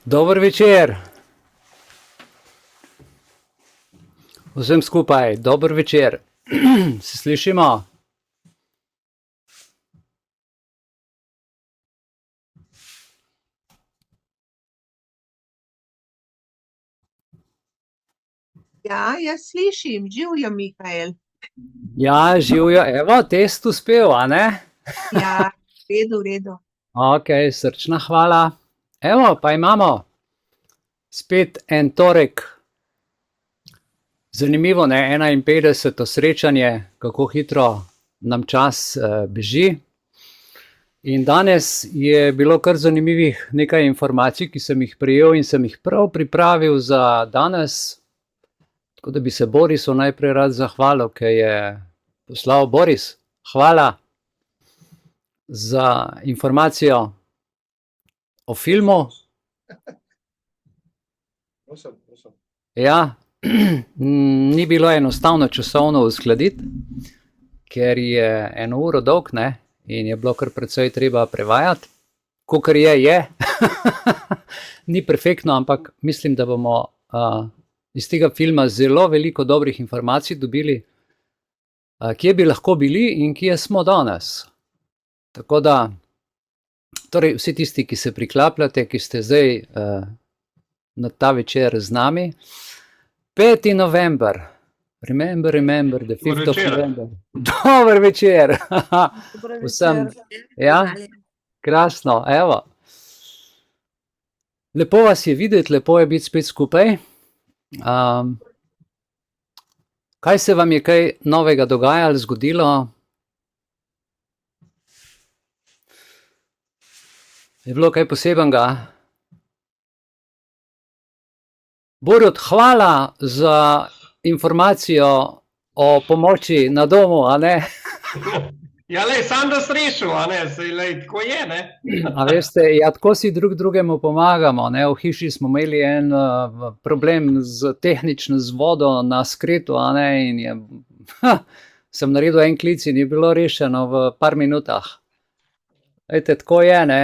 Dober večer. Vsem skupaj, dober večer. Se slišimo? Ja, jaz slišim. Živjo, Mikael. Ja, živjo. Evo, test uspel, a ne? Ja, v redu. Ok, srčna hvala. Evo, pa imamo spet en torek. Zanimivo, ne? 51. srečanje, kako hitro nam čas beži. In danes je bilo kar zanimivih nekaj informacij, ki sem jih prejel in sem jih prav pripravil za danes. Tako da bi se Borisu najprej rad zahvalil, ker je poslal Boris. Hvala za informacijo o filmu. Ja, ni bilo enostavno časovno uskladiti, ker je 1 uro dolg, ne, in je bilo kar precej treba prevajati. Kakor je. Ni perfektno, ampak mislim, da bomo iz tega filma zelo veliko dobrih informacij dobili, kje bi lahko bili in kje smo danes. Tako da, torej vsi tisti, ki se priklapljate, ki ste zdaj na ta večer z nami, 5. november, remember, the 5th of November. Dober večer. Vsem, ja, krasno, evo. Lepo vas je videti, lepo je biti spet skupaj. Kaj se vam je kaj novega dogajalo, zgodilo? Je bilo kaj posebenega? Borut, hvala za informacijo o pomoči na domu, a ne? Ja, lej, sam da srečo, a ne, sej, lej, tako je, ne? A veste, ja, tako si drug drugemu pomagamo, ne, v hiši smo imeli en problem tehnično z vodo na skretu, a ne, in je, sem naredil en klic in je bilo rešeno v par minutah. Ejte, tako je, ne,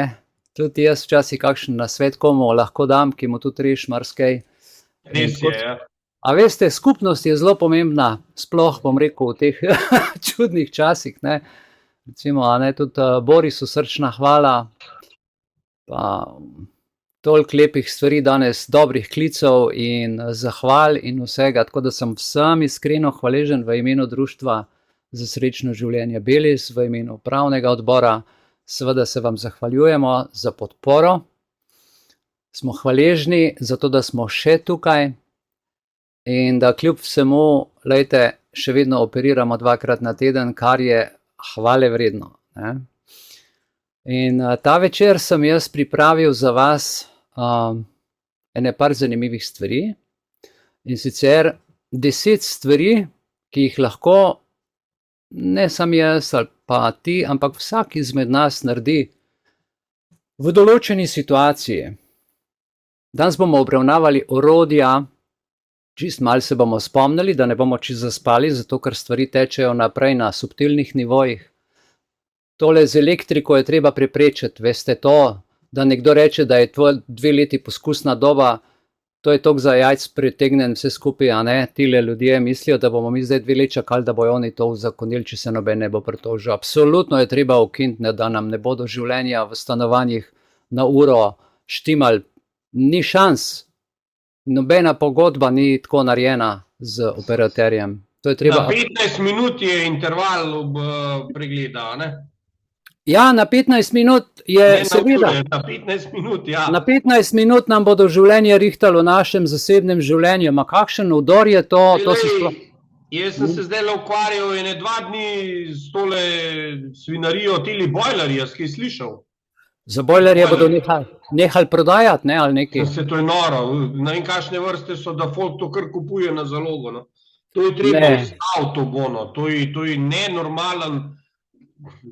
tudi jaz včasih kakšen nasvet komu lahko dam, ki mu tudi reš marsikaj. Res je, ja. A veste, skupnost je zelo pomembna, sploh bom rekel v teh čudnih časih, ne. Recimo, a ne, tudi Borisu srčna hvala, pa toliko lepih stvari danes, dobrih klicev in zahval in vsega, tako da sem vsem iskreno hvaležen v imenu Društva za srečno življenje Belis, v imenu upravnega odbora, seveda se vam zahvaljujemo za podporo, smo hvaležni za to, da smo še tukaj in da kljub vsemu, lejte, še vedno operiramo 2-krat na teden, kar je hvale vredno, ne. In ta večer sem jaz pripravil za vas ene par zanimivih stvari, in sicer 10 stvari, ki jih lahko ne sam jaz ali pa ti, ampak vsak izmed nas naredi v določeni situaciji. Danes bomo obravnavali orodja, čist malo se bomo spomnili, da ne bomo čist zaspali, zato ker stvari tečejo naprej na subtilnih nivojih. Tole z elektriko je treba preprečiti, veste to, da nekdo reče, da je tvoj 2 leti poskusna doba, to je toliko za jajc pretegnen vse skupaj, a ne, tile ljudje mislijo, da bomo mi zdaj 2 leti čakali, da bojo oni to uzakonili, če se noben ne bo pritožil. Absolutno je treba ukiniti, da nam ne bodo življenja v stanovanjih na uro štimali, ni šans. Nobena pogodba ni tako narejena z operaterjem. To je treba... Na 15 minut je interval pregleda, ne? Ja, na 15 minut je, seveda. Na 15 minut, ja. Na 15 minut nam bodo življenje rihtalo v našem zasebnem življenju. Ma kakšen udor je to? Jaz sem se zdaj ukvarjal 2 dni s tole svinarijo, tili bojlerji, jaz kaj slišal. Za bojlerje bodo nehali prodajati, ne, ali nekaj? Se to je noro, ne vem kakšne vrste so, da folk to kar kupuje na zalogo, no. To je treba iz avtobono, to je nenormalen,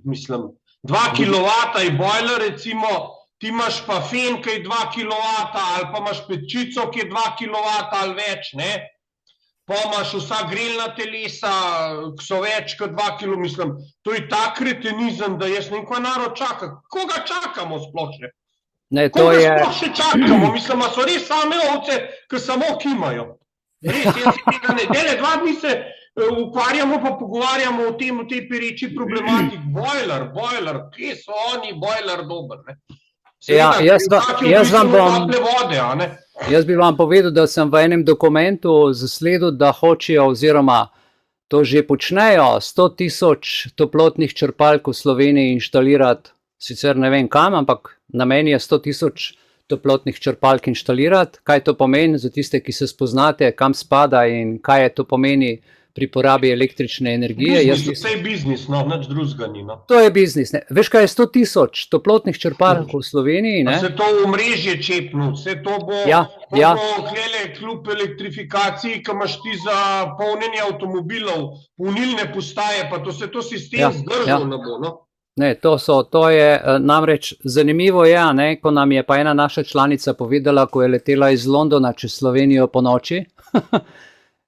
mislim, 2 kilovata je bojler, recimo, ti imaš pa fen, ki je 2 kilovata, ali pa imaš pečico, ki je 2 kilovata ali več, ne. Pa imaš vsa grelna telesa, ki so več kot 2 kilo, mislim, to je tak kretenizem, da jaz ne vem, kaj narod čaka. Koga čakamo sploh še? Ne, to Koga je, sploh še čakamo? Mislim, a so res same ovce, ki samo kimajo. Res, jaz si tega ne. Dele 2 dni se ukvarjamo pa pogovarjamo o tem, o tej pereči problematiki. Boiler, kje so oni boiler dober, ne? Ja, Seveda, jaz vam bom- tople vode, a ne? jaz bi vam povedal, da sem v enem dokumentu zasledil, da hočejo oziroma to že počnejo 100.000 toplotnih črpalk v Sloveniji inštalirati, sicer ne vem kam, ampak namen je 100.000 toplotnih črpalk inštalirati. Kaj to pomeni za tiste, ki se spoznate, kam spada in kaj je to pomeni pri porabi električne energije? Biznis, vse je biznis, no, nič drugega ni, no. To je biznis. Ne? Veš, kaj je 100.000 toplotnih črpalk v Sloveniji? Pa Ne? se to v mrežje čepnu, vse to bo, Ja, to ja. bo tlele kljub elektrifikaciji, ki imaš ti za polnjenje avtomobilov, polnilne postaje, pa to se to sistem Ja, zdržal ja. ne bo, no. Ne, to je namreč zanimivo je, a ne, ko nam je pa ena naša članica povedala, ko je letela iz Londona čez Slovenijo po noči,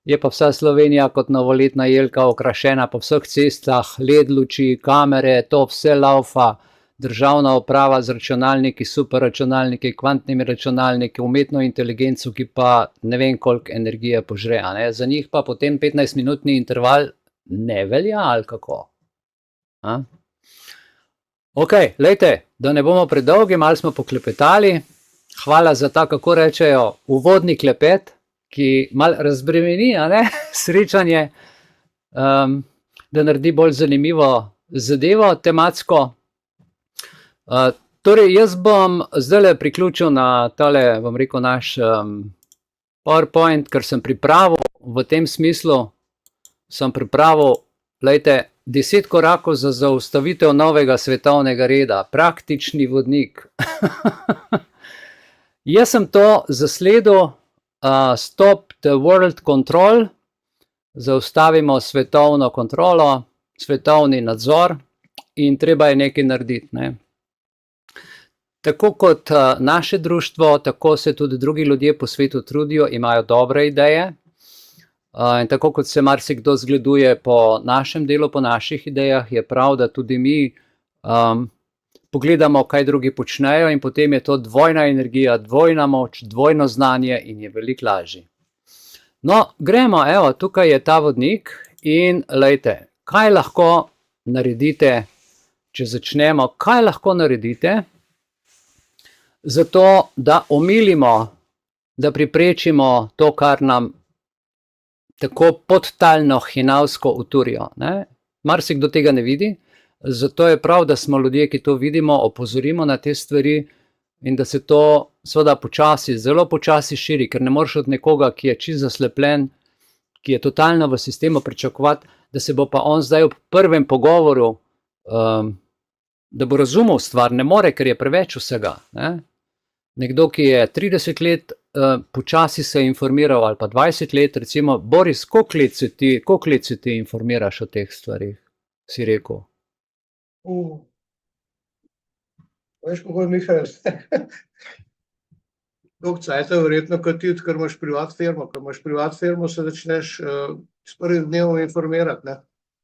je pa vsa Slovenija kot novoletna jelka okrašena po vseh cestah, LED luči, kamere, to vse laufa, državna uprava z računalniki, superračunalniki, kvantnimi računalniki, umetno inteligenco, ki pa ne vem koliko energije požre, a ne. Za njih pa potem 15-minutni interval ne velja, ali kako? A? Ok, lejte, da ne bomo predolgi, malo smo poklepetali. Hvala za ta, kako rečejo, uvodni klepet, ki malo razbremeni, a ne, srečanje, da naredi bolj zanimivo zadevo tematsko. Torej, jaz bom zdajle priključil na tale, bom rekel, naš PowerPoint, ker sem pripravil v tem smislu, sem pripravil, lejte, 10 korakov za zaustavitev novega svetovnega reda, praktični vodnik. Jaz sem to zasledil, Stop the World Control, zaustavimo svetovno kontrolo, svetovni nadzor in treba je nekaj narediti, ne. Tako kot naše društvo, tako se tudi drugi ljudje po svetu trudijo, imajo dobre ideje. In tako kot se marsikdo zgleduje po našem delu, po naših idejah, je prav, da tudi mi pogledamo, kaj drugi počnejo in potem je to dvojna energija, dvojna moč, dvojno znanje in je veliko lažje. No, gremo, evo, tukaj je ta vodnik in lejte, kaj lahko naredite, če začnemo, kaj lahko naredite, zato da omilimo, da preprečimo to, kar nam tako podtalno, hinavsko uturijo, ne. Marsikdo tega ne vidi, zato je prav, da smo ljudje, ki to vidimo, opozorimo na te stvari in da se to seveda počasi, zelo počasi širi, ker ne moreš od nekoga, ki je čisto zaslepljen, ki je totalno v sistemu, pričakovati, da se bo pa on zdaj ob prvem pogovoru, da bo razumel stvar, ne more, ker je preveč vsega, ne. Nekdo, ki je 30 let počasi se informiral ali pa 20 let, recimo, Boris, koliko let se ti informiraš o teh stvarih, si rekel? Veš, kako je, Mihael? Dolgo cajta verjetno kot ti, ker imaš privat firmo. Ker imaš privat firmo, se začneš s prvim dnevom informirati, ne?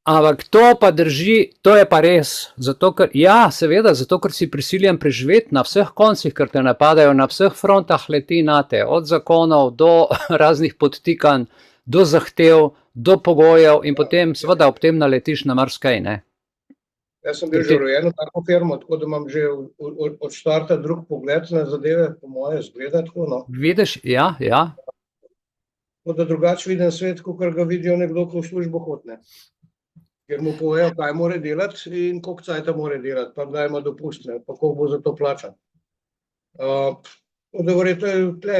Ampak to pa drži, to je pa res, zato ker, ja, seveda, zato ker si prisiljen preživeti na vseh koncih, ker te napadajo, na vseh frontah leti nate, od zakonov do raznih podtikanj, do zahtev, do pogojev in potem seveda ob tem naletiš na marsikaj, ne. Jaz sem bil že rojen v tako firmo, tako da imam že od štarta drug pogled na zadeve, po moje zgleda tako, no. Vidiš, ja, ja. Tako da drugače vidim svet, kakor ga vidijo nekdo, ko v službo hodi, ne. Ker mu povejo, kaj mora delati in koliko cajta mora delati, pa kdaj ima dopust, ne, pa koliko bo za to plačan. Da verjetno je tle.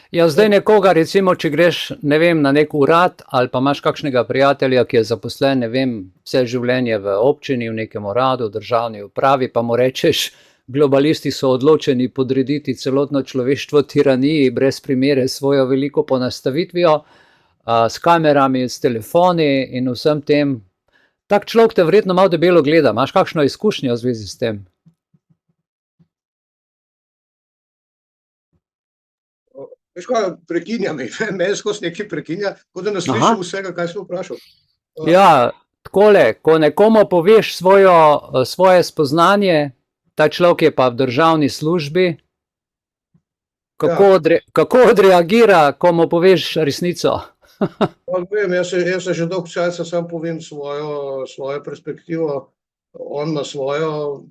Ja, zdaj nekoga, recimo, če greš, ne vem, na nek urad ali pa imaš kakšnega prijatelja, ki je zaposlen, ne vem, vse življenje v občini, v nekem uradu, v državni upravi, pa mu rečeš, globalisti so odločeni podrediti celotno človeštvo tiraniji brez primere svojo veliko ponastavitvijo, s kamerami, s telefoni in vsem tem. Tak človek te verjetno malo debelo gleda, imaš kakšno izkušnjo v zvezi s tem? Veš kaj, prekinja me, meni skozi nekaj prekinja, kot da ne slišim vsega, kaj sem vprašal. Ja, takole, ko nekomu poveš svoje spoznanje, ta človek je pa v državni službi, kako odreagira, ko mu poveš resnico? Vem, jaz se že dolgo časa sam povem svojo perspektivo, on ima svojo.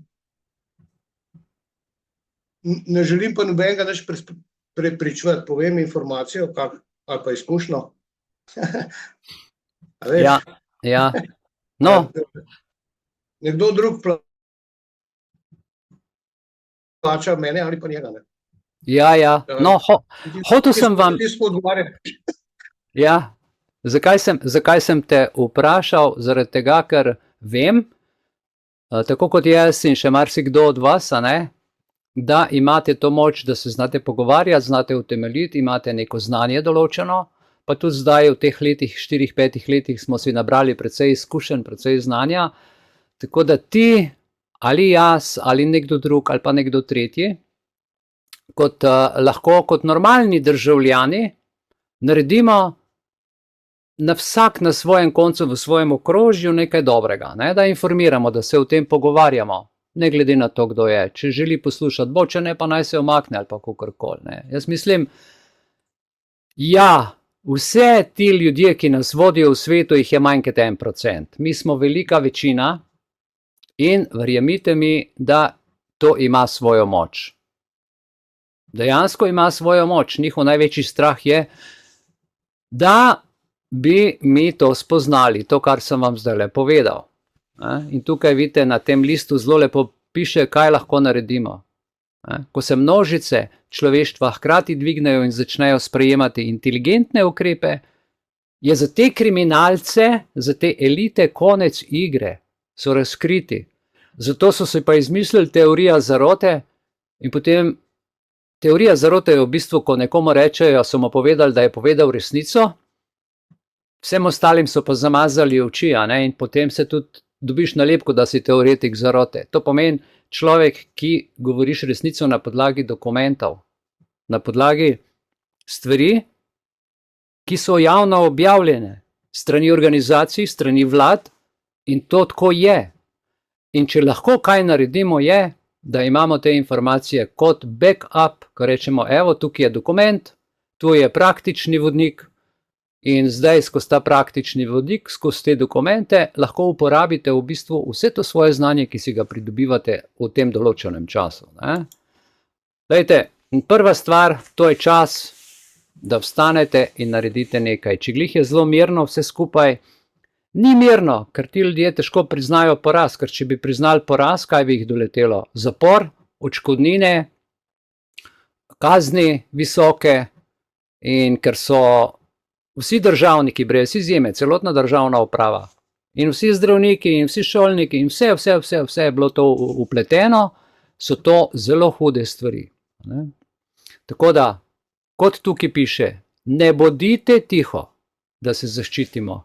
Ne želim pa nobenega nič prepričevati, povem informacijo ali pa izkušnjo. Ja. No. Nekdo drug plača mene ali pa njega. Ne. Ja. No, hotel sem vam... Ja. Zakaj sem te vprašal? Zaradi tega, ker vem, tako kot jaz in še marsikdo od vas, da imate to moč, da se znate pogovarjati, znate utemeljiti, imate neko znanje določeno, pa tudi zdaj v teh letih, 4-5 letih smo si nabrali precej izkušenj, precej znanja, tako da ti, ali jaz, ali nekdo drug, ali pa nekdo tretji, lahko kot normalni državljani naredimo vsak na svojem koncu, v svojem okrožju nekaj dobrega, da informiramo, da se o tem pogovarjamo, ne glede na to, kdo je. Če želi poslušati, bo, če ne, pa naj se omakne ali pa kakorkoli. Jaz mislim, ja, vse ti ljudje, ki nas vodijo v svetu, jih je manj kot 1%. Mi smo velika večina in verjemite mi, da to ima svojo moč. Dejansko ima svojo moč. Njihov največji strah je, da bi mi to spoznali, to, kar sem vam zdaj povedal. In tukaj vidite, na tem listu zelo lepo piše, kaj lahko naredimo. Ko se množice človeštva hkrati dvignejo in začnejo sprejemati inteligentne ukrepe, je za te kriminalce, za te elite konec igre, so razkriti. Zato so se pa izmislili teorija zarote in potem teorija zarote je v bistvu, ko nekomu rečejo, so mu povedali, da je povedal resnico, vsem ostalim so pa zamazali oči, in potem se tudi dobiš nalepko, da si teoretik zarote. To pomeni človek, ki govoriš resnico na podlagi dokumentov, na podlagi stvari, ki so javno objavljene, strani organizacij, strani vlad, in to tako je. In če lahko kaj naredimo je, da imamo te informacije kot backup, ko rečemo, evo, tukaj je dokument, tu je praktični vodnik, in zdaj skozi ta praktični vodnik, skozi te dokumente, lahko uporabite v bistvu vse to svoje znanje, ki si ga pridobivate v tem določenem času. Glejte, prva stvar, to je čas, da vstanete in naredite nekaj. Če glih je zelo mirno vse skupaj, ni mirno, ker ti ljudje težko priznajo poraz, ker če bi priznali poraz, kaj bi jih doletelo? Zapor, odškodnine, kazni visoke, in ker so vsi državniki, brez izjeme, celotna državna uprava in vsi zdravniki in vsi šolniki in vse je bilo to upleteno, so to zelo hude stvari. Tako da, kot tukaj piše, ne bodite tiho, da se zaščitimo.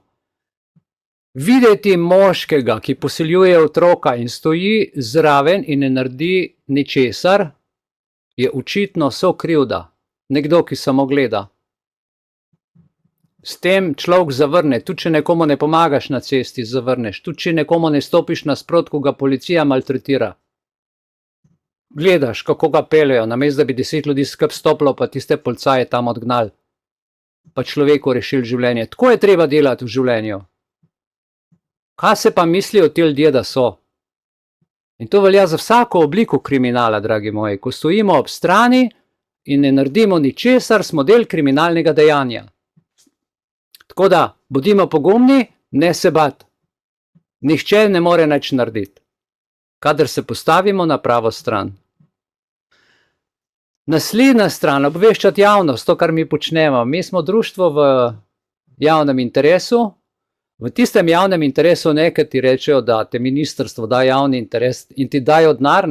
Videti moškega, ki posiljuje otroka in stoji zraven in ne naredi ničesar, je očitno sokrivda, nekdo, ki samo gleda. S tem človek zavrne, tudi če nekomu ne pomagaš na cesti, zavrneš, tudi če nekomu ne stopiš nasprot, ko ga policija maltretira. Gledaš, kako ga peljejo, namesto da bi 10 ljudi skupaj stopilo, pa tiste policaje tam odgnali, pa človeku rešili življenje. Tako je treba delati v življenju. Kaj se pa mislijo ti ljudje, da so? In to velja za vsako obliko kriminala, dragi moji. Ko stojimo ob strani in ne naredimo ničesar, smo del kriminalnega dejanja. Tako da, bodimo pogumni, ne se bati. Nihče ne more nič narediti, kadar se postavimo na pravo stran. Naslednja stran, obveščati javnost, to, kar mi počnemo. Mi smo društvo v javnem interesu, v tistem javnem interesu nekaj ti rečejo, da te ministrstvo da javni interes in ti dajo denar,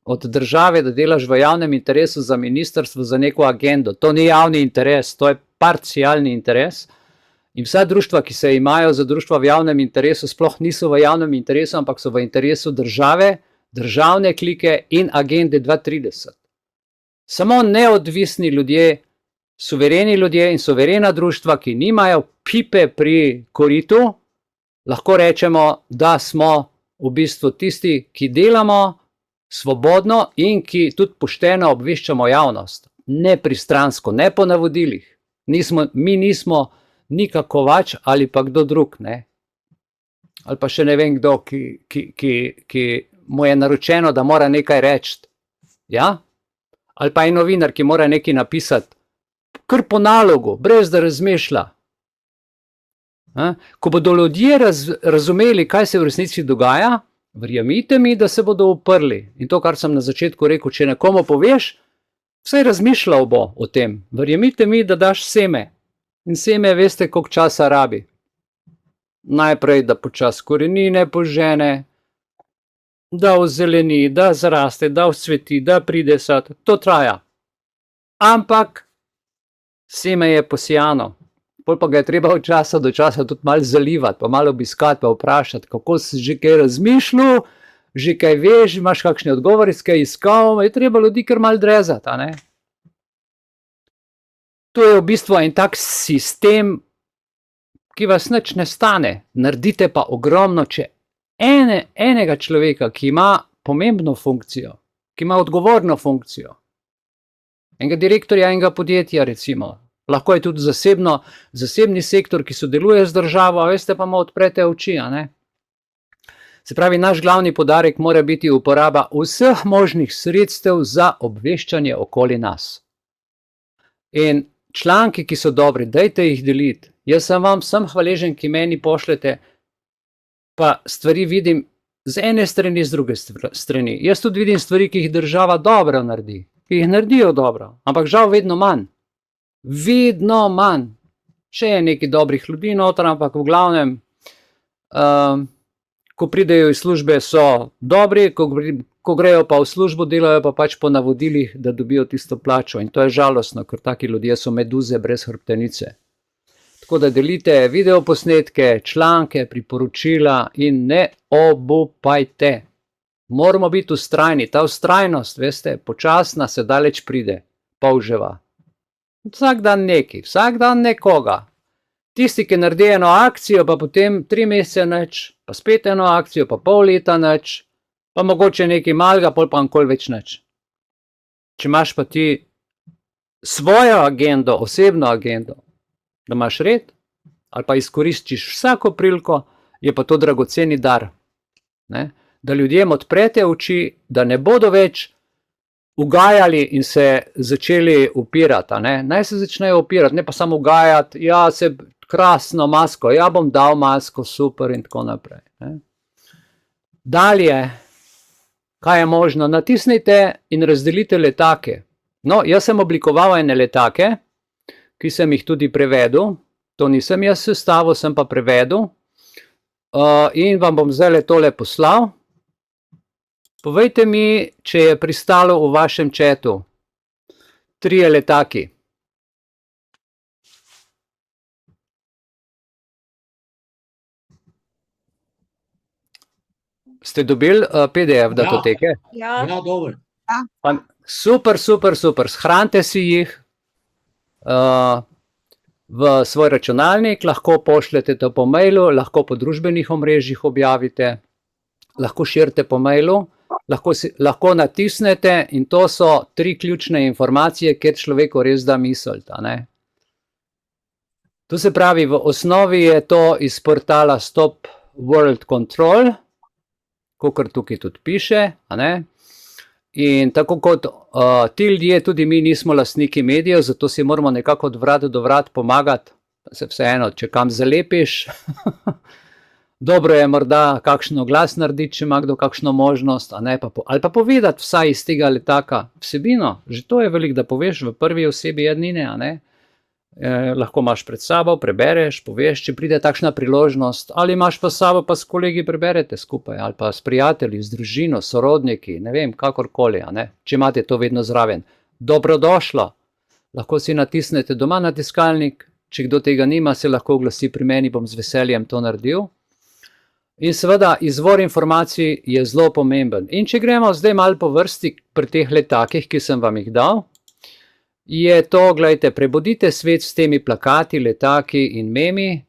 od države, da delaš v javnem interesu za ministrstvo, za neko agendo. To ni javni interes, to je parcialni interes. In vsa društva, ki se imajo za društva v javnem interesu, sploh niso v javnem interesu, ampak so v interesu države, državne klike in agende 2030. Samo neodvisni ljudje, suvereni ljudje in suverena društva, ki nimajo pipe pri koritu, lahko rečemo, da smo v bistvu tisti, ki delamo svobodno in ki tudi pošteno obveščamo javnost. Ne pristransko, ne po navodilih. Mi nismo Nika Kovač ali pa kdo drug, ne. Ali pa še ne vem kdo, ki mu je naročeno, da mora nekaj reči. Ja? Ali pa je novinar, ki mora nekaj napisati, kar po nalogu, brez da razmišlja. Ko bodo ljudje razumeli, kaj se v resnici dogaja, verjemite mi, da se bodo uprli. In to, kar sem na začetku rekel, če nekomu poveš, vsaj razmišljal bo o tem. Verjemite mi, da daš seme. In seme, veste, koliko časa rabi. Najprej, da počas korenine požene, da ozeleni, da zraste, da vzcveti, da pride sad. To traja. Ampak seme je posijano. Pol pa ga je treba od časa do časa tudi malo zalivati, pa malo obiskati, pa vprašati, kako si že kaj razmišljal, že kaj veš, imaš kakšne odgovore, kaj iskal, je treba ljudi kar malo drezati, a ne? To je v bistvu en tak sistem, ki vas nič ne stane, naredite pa ogromno, če enega človeka, ki ima pomembno funkcijo, ki ima odgovorno funkcijo, enega direktorja enega podjetja recimo, lahko je tudi zasebni sektor, ki sodeluje z državo, a veste, pa mu odprete oči, a ne? Se pravi, naš glavni poudarek mora biti uporaba vseh možnih sredstev za obveščanje okoli nas. In članki, ki so dobri, dajte jih deliti. Jaz sem vam hvaležen, ki meni pošljete, pa stvari vidim z ene strani, z druge strani. Jaz tudi vidim stvari, ki jih država dobro naredi, ki jih naredijo dobro, ampak žal vedno manj. Vedno manj. Še je nekaj dobrih ljudi noter, ampak v glavnem, ko pridejo iz službe, so dobri, ko grejo pa v službo, delajo pa pač po navodilih, da dobijo tisto plačo. In to je žalostno, ker taki ljudje so meduze brez hrbtenice. Tako da delite videoposnetke, članke, priporočila in ne obupajte. Moramo biti vztrajni. Ta vztrajnost, veste, počasna se daleč pride, polževa. Vsak dan nekaj, vsak dan nekoga. Tisti, ki naredi eno akcijo, pa potem 3 mesece nič, pa spet eno akcijo, pa pol leta nič, pa mogoče nekaj malega, pol pa nikoli več nič. Če imaš pa ti svojo agendo, osebno agendo, da imaš red, ali pa izkoristiš vsako priliko, je pa to dragoceni dar. Ne? Da ljudem odprete oči, da ne bodo več ugajali in se začeli upirati. Ne? Naj se začnejo upirati, ne pa samo ugajati, ja, se krasno masko, ja bom dal masko, super in tako naprej. Ne? Dalje, kaj je možno? Natisnite in razdelite letake. No, jaz sem oblikoval ene letake, ki sem jih tudi prevedel, to nisem jaz sestavil, sem pa prevedel in vam bom zdaj tole poslal. Povejte mi, če je pristalo v vašem chatu 3 letaki. Ste dobili PDF datoteke? Ja, dobro. Super, super, super. Shranite si jih v svoj računalnik, lahko pošljete to po mailu, lahko po družbenih omrežjih objavite, lahko širite po mailu, lahko natisnete in to so 3 ključne informacije, kjer človeku res da misliti. To se pravi, v osnovi je to iz portala Stop World Control, kakor tukaj tudi piše, in tako kot ti ljudje, tudi mi nismo lastniki medijev, zato si moramo nekako od vrat do vrat pomagati, se vseeno, če kam zalepiš, dobro je morda kakšno glas narediti, če ima kdo kakšno možnost, ali pa povedati vsaj iz tega letaka vsebino, že to je veliko, da poveš v prvi osebi jednine, lahko imaš pred sabo, prebereš, poveš, če pride takšna priložnost, ali imaš pa s sabo, pa s kolegi preberete skupaj, ali pa s prijatelji, z družino, sorodniki, ne vem, kakorkoli, če imate to vedno zraven. Dobrodošlo, lahko si natisnete doma na tiskalnik, če kdo tega nima, se lahko oglasi pri meni, bom z veseljem to naredil. In seveda, izvor informacij je zelo pomemben. In če gremo zdaj malo po vrsti pri teh letakih, ki sem vam jih dal, je to, gledajte, prebudite svet s temi plakati, letaki in memi.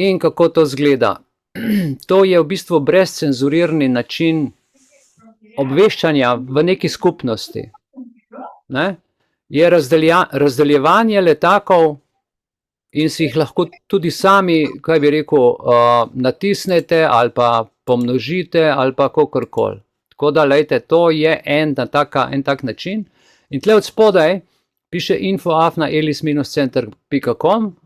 In kako to zgleda? To je v bistvu brezcenzurirni način obveščanja v neki skupnosti, ne, je razdeljevanje letakov in si jih lahko tudi sami, kaj bi rekel, natisnete ali pa pomnožite ali pa kakorkoli. Tako da, lejte, to je en tak način. In tle od spodaj piše info@elis-center.com.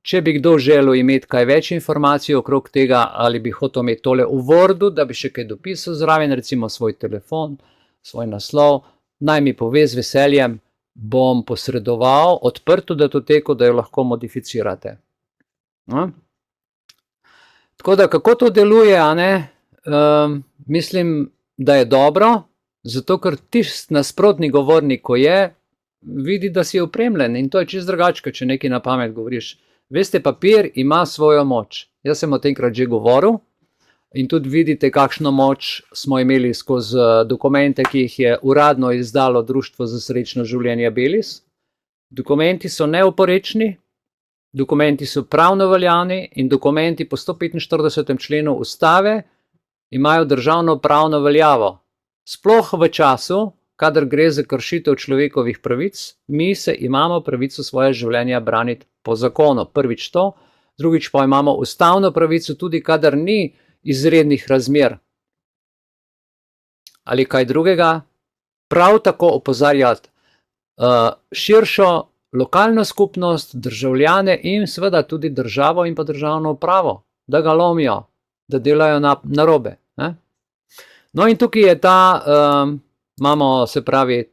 Če bi kdo želel imeti kaj več informacij okrog tega, ali bi hotel imeti tole v Wordu, da bi še kaj dopisal zraven, recimo svoj telefon, svoj naslov, naj mi pove z veseljem, bom posredoval odprto datoteko, da jo lahko modificirate. No? Tako da, kako to deluje, a ne? Mislim, da je dobro, zato ker tisti nasprotni govornik, ko je, vidi, da si opremljen in to je čisto drugače, če nekaj na pamet govoriš. Veste, papir ima svojo moč. Jaz sem o tenkrat že govoril in tudi vidite, kakšno moč smo imeli skozi dokumente, ki jih je uradno izdalo Društvo za srečno življenje Belis. Dokumenti so neoporečni, dokumenti so pravno veljavni in dokumenti po 145. členu Ustave imajo državno pravno veljavo. Sploh v času, kadar gre za kršitev človekovih pravic, mi se imamo pravico svoje življenja braniti po zakonu. Prvič to, drugič pa imamo ustavno pravico tudi, kadar ni izrednih razmer ali kaj drugega, prav tako opozarjati širšo lokalno skupnost, državljane in seveda tudi državo in pa državno upravo, da ga lomijo, da delajo narobe. No in tukaj je imamo, se pravi,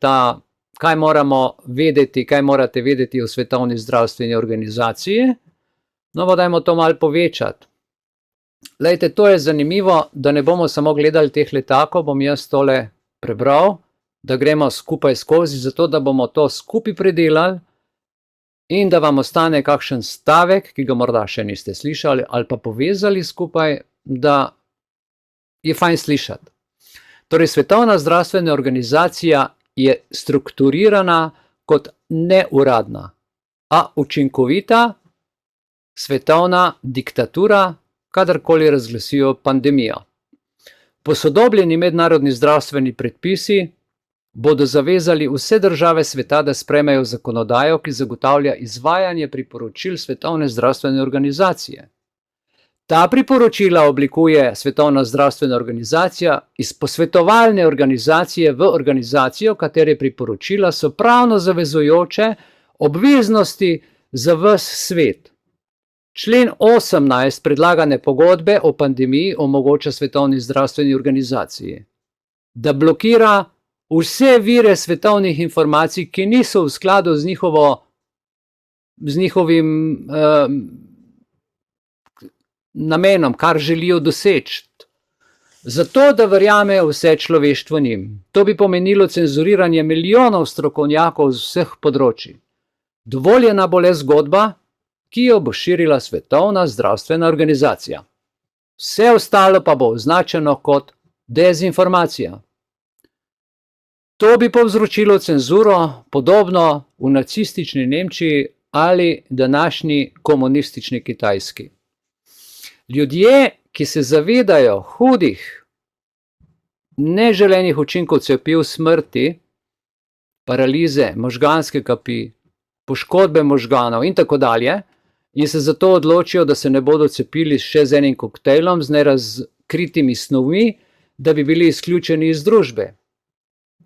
kaj moramo vedeti, kaj morate vedeti o Svetovni zdravstveni organizaciji. No, pa dajmo to malo povečati. Lejte, to je zanimivo, da ne bomo samo gledali teh letakov, bom jaz tole prebral, da gremo skupaj skozi, zato da bomo to skupaj predelali in da vam ostane kakšen stavek, ki ga morda še niste slišali ali pa povezali skupaj, da je fajn slišati. Torej, Svetovna zdravstvena organizacija je strukturirana kot neuradna, a učinkovita svetovna diktatura, kadarkoli razglasijo pandemijo. Posodobljeni mednarodni zdravstveni predpisi bodo zavezali vse države sveta, da sprejmejo zakonodajo, ki zagotavlja izvajanje priporočil Svetovne zdravstvene organizacije. Ta priporočila oblikuje Svetovna zdravstvena organizacija iz posvetovalne organizacije v organizacijo, katere priporočila so pravno zavezujoče obveznosti za ves svet. Člen 18 predlagane pogodbe o pandemiji omogoča Svetovni zdravstveni organizaciji, da blokira vse vire svetovnih informacij, ki niso v skladu z njihovim namenom, kar želijo doseči. Zato, da verjame vse človeštvo njim. To bi pomenilo cenzuriranje milijonov strokovnjakov z vseh področij. Dovoljena bo le zgodba, ki jo bo širila Svetovna zdravstvena organizacija. Vse ostalo pa bo označeno kot dezinformacija. To bi povzročilo cenzuro, podobno v nacistični Nemčiji ali današnji komunistični Kitajski. Ljudje, ki se zavedajo hudih, neželenih učinkov cepiv, smrti, paralize, možganske kapi, poškodbe možganov in tako dalje, in se zato odločijo, da se ne bodo cepili še z enim koktejlom, z nerazkritimi snovmi, da bi bili izključeni iz družbe.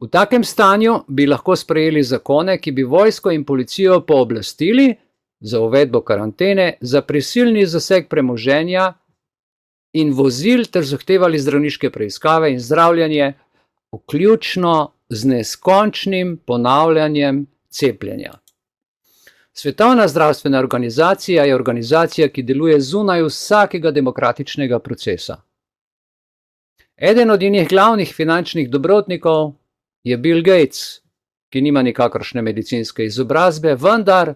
V takem stanju bi lahko sprejeli zakone, ki bi vojsko in policijo pooblastili za uvedbo karantene, za prisilni zaseg premoženja in vozil ter zahtevali zdravniške preiskave in zdravljenje, vključno z neskončnim ponavljanjem cepljenja. Svetovna zdravstvena organizacija je organizacija, ki deluje zunaj vsakega demokratičnega procesa. Eden od njenih glavnih finančnih dobrotnikov je Bill Gates, ki nima nikakršne medicinske izobrazbe, vendar